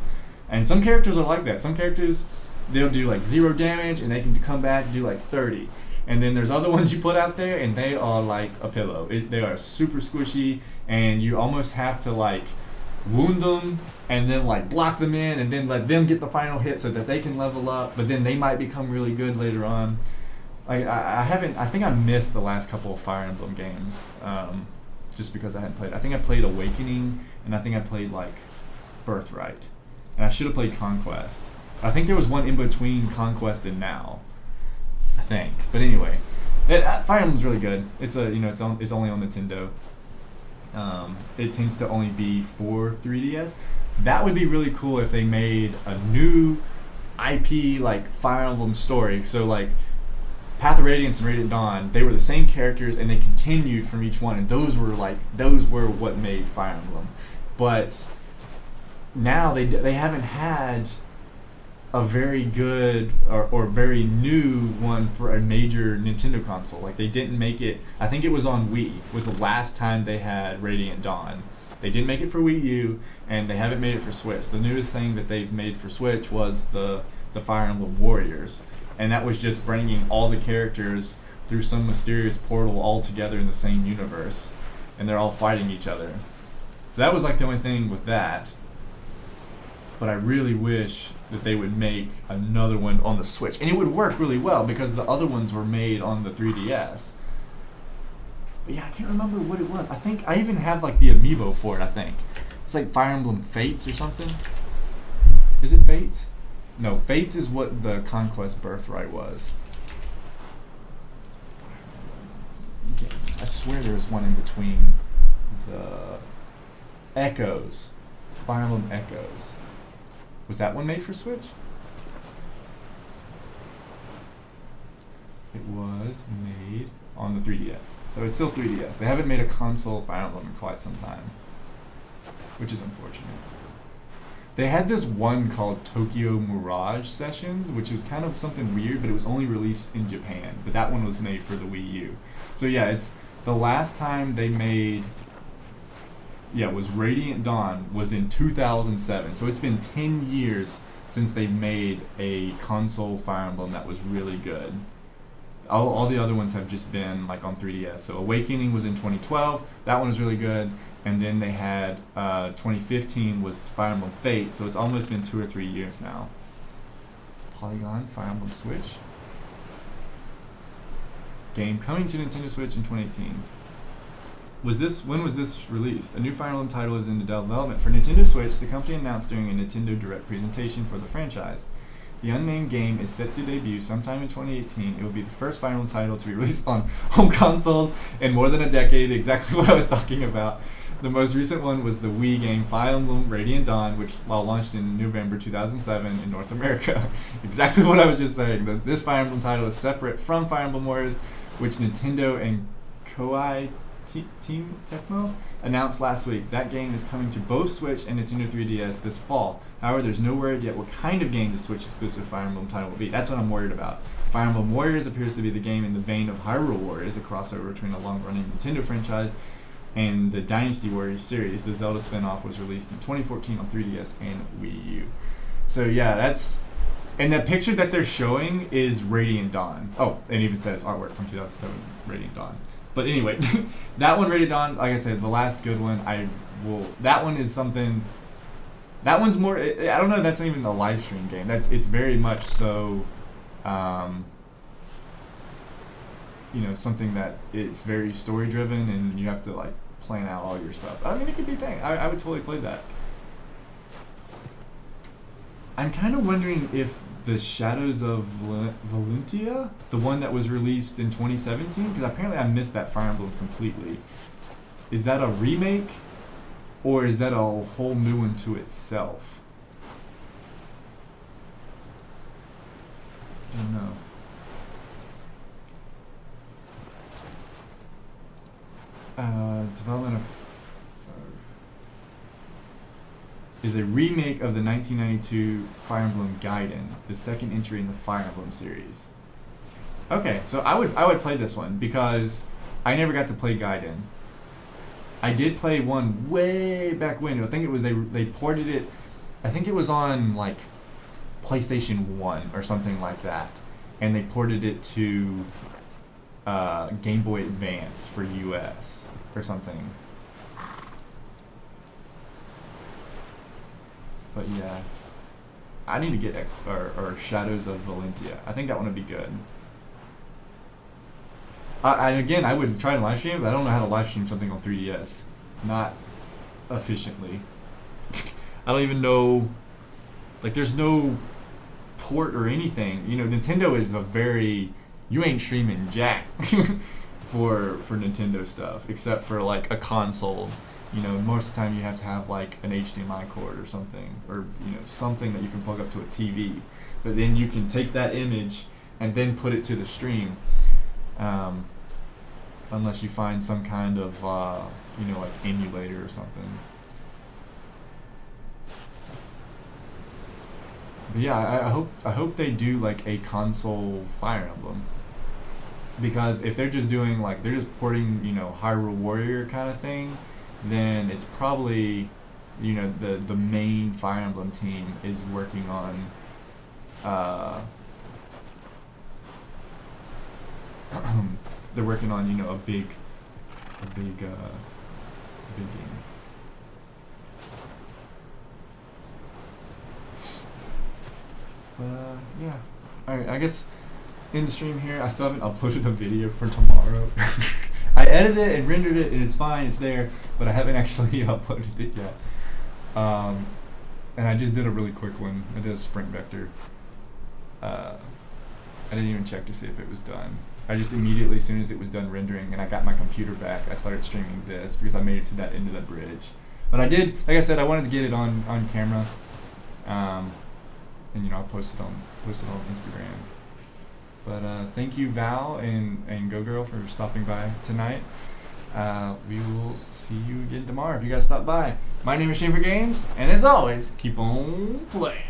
And some characters are like that. Some characters, they'll do like 0 damage and they can come back and do like 30. And then there's other ones you put out there and they are like a pillow. They are super squishy and you almost have to like wound them and then like block them in and then let them get the final hit so that they can level up, but then they might become really good later on. Like I think I missed the last couple of Fire Emblem games just because I hadn't played. I think I played Awakening and I think I played like Birthright. And I should have played Conquest. I think there was one in between Conquest and Now. I think. But anyway, Fire Emblem's really good. It's it's only on Nintendo. It tends to only be for 3DS. That would be really cool if they made a new IP like Fire Emblem story. So like Path of Radiance and Radiant Dawn, they were the same characters and they continued from each one, and those were what made Fire Emblem. But now they haven't had a very good or very new one for a major Nintendo console. Like they didn't make it. I think it was on Wii. Was the last time they had Radiant Dawn. They didn't make it for Wii U, and they haven't made it for Switch. The newest thing that they've made for Switch was the Fire Emblem Warriors, and that was just bringing all the characters through some mysterious portal all together in the same universe, and they're all fighting each other. So that was like the only thing with that. But I really wish that they would make another one on the Switch. And it would work really well because the other ones were made on the 3DS. But yeah, I can't remember what it was. I think I even have like the amiibo for it, I think. It's like Fire Emblem Fates or something. Is it Fates? No, Fates is what the Conquest Birthright was. I swear there's one in between. The Echoes. Fire Emblem Echoes. Was that one made for Switch? It was made on the 3DS. So it's still 3DS. They haven't made a console Fire Emblem in quite some time, which is unfortunate. They had this one called Tokyo Mirage Sessions, which was kind of something weird, but it was only released in Japan. But that one was made for the Wii U. So yeah, it's the last time they made... Yeah, it was Radiant Dawn was in 2007. So it's been 10 years since they made a console Fire Emblem that was really good. All the other ones have just been like on 3DS. So Awakening was in 2012. That one was really good. And then they had 2015 was Fire Emblem Fate. So it's almost been 2 or 3 years now. Polygon Fire Emblem Switch. Game coming to Nintendo Switch in 2018. When was this released? A new Fire Emblem title is in development for Nintendo Switch, the company announced during a Nintendo Direct presentation for the franchise. The unnamed game is set to debut sometime in 2018. It will be the first Fire Emblem title to be released on home consoles in more than a decade, exactly what I was talking about. The most recent one was the Wii game Fire Emblem Radiant Dawn, which launched in November 2007 in North America. Exactly what I was just saying. This Fire Emblem title is separate from Fire Emblem Warriors, which Nintendo and Koei Team Tecmo announced last week. That game is coming to both Switch and Nintendo 3DS this fall. However, there's no word yet what kind of game the Switch exclusive Fire Emblem title will be. That's what I'm worried about. Fire Emblem Warriors appears to be the game in the vein of Hyrule Warriors, a crossover between a long-running Nintendo franchise and the Dynasty Warriors series. The Zelda spin-off was released in 2014 on 3DS and Wii U. So yeah, that's... And the picture that they're showing is Radiant Dawn. Oh, and even says artwork from 2007, Radiant Dawn. But anyway, that one, Radiant Dawn, like I said, the last good one, that one is something, that one's more, I don't know, that's not even a live stream game. It's very much so, something that it's very story driven and you have to like plan out all your stuff. I mean, it could be a thing. I would totally play that. I'm kind of wondering if the Shadows of Valentia, the one that was released in 2017, because apparently I missed that Fire Emblem completely. Is that a remake, or is that a whole new one to itself? I don't know. Development of... is a remake of the 1992 Fire Emblem Gaiden, the second entry in the Fire Emblem series. Okay, so I would play this one because I never got to play Gaiden. I did play one way back when. I think it was they ported it. I think it was on like PlayStation 1 or something like that, and they ported it to Game Boy Advance for US or something. But yeah, I need to get or Shadows of Valentia. I think that one would be good. Again, I would try to live stream, but I don't know how to live stream something on 3DS. Not efficiently. I don't even know. Like, there's no port or anything. You know, Nintendo is a very, you ain't streaming jack for Nintendo stuff, except for like a console. You know, most of the time you have to have like an HDMI cord or something, or you know, something that you can plug up to a TV. But then you can take that image and then put it to the stream, unless you find some kind of you know, like emulator or something. But yeah, I hope they do like a console Fire Emblem, because if they're just doing like, they're just porting, you know, Hyrule Warrior kind of thing, then it's probably, you know, the main Fire Emblem team is working on they're working on, you know, a big game. Yeah. Alright, I guess in the stream here, I still haven't uploaded a video for tomorrow. I edited it and rendered it, and it's fine, it's there, but I haven't actually uploaded it yet. And I just did a really quick one. I did a sprint vector. I didn't even check to see if it was done. I just immediately, as soon as it was done rendering and I got my computer back, I started streaming this because I made it to that end of the bridge. But I did, like I said, I wanted to get it on camera. And you know, I'll post it on Instagram. But thank you, Val and Go Girl, for stopping by tonight. We will see you again tomorrow if you guys stop by. My name is Shane for Games, and as always, keep on playing.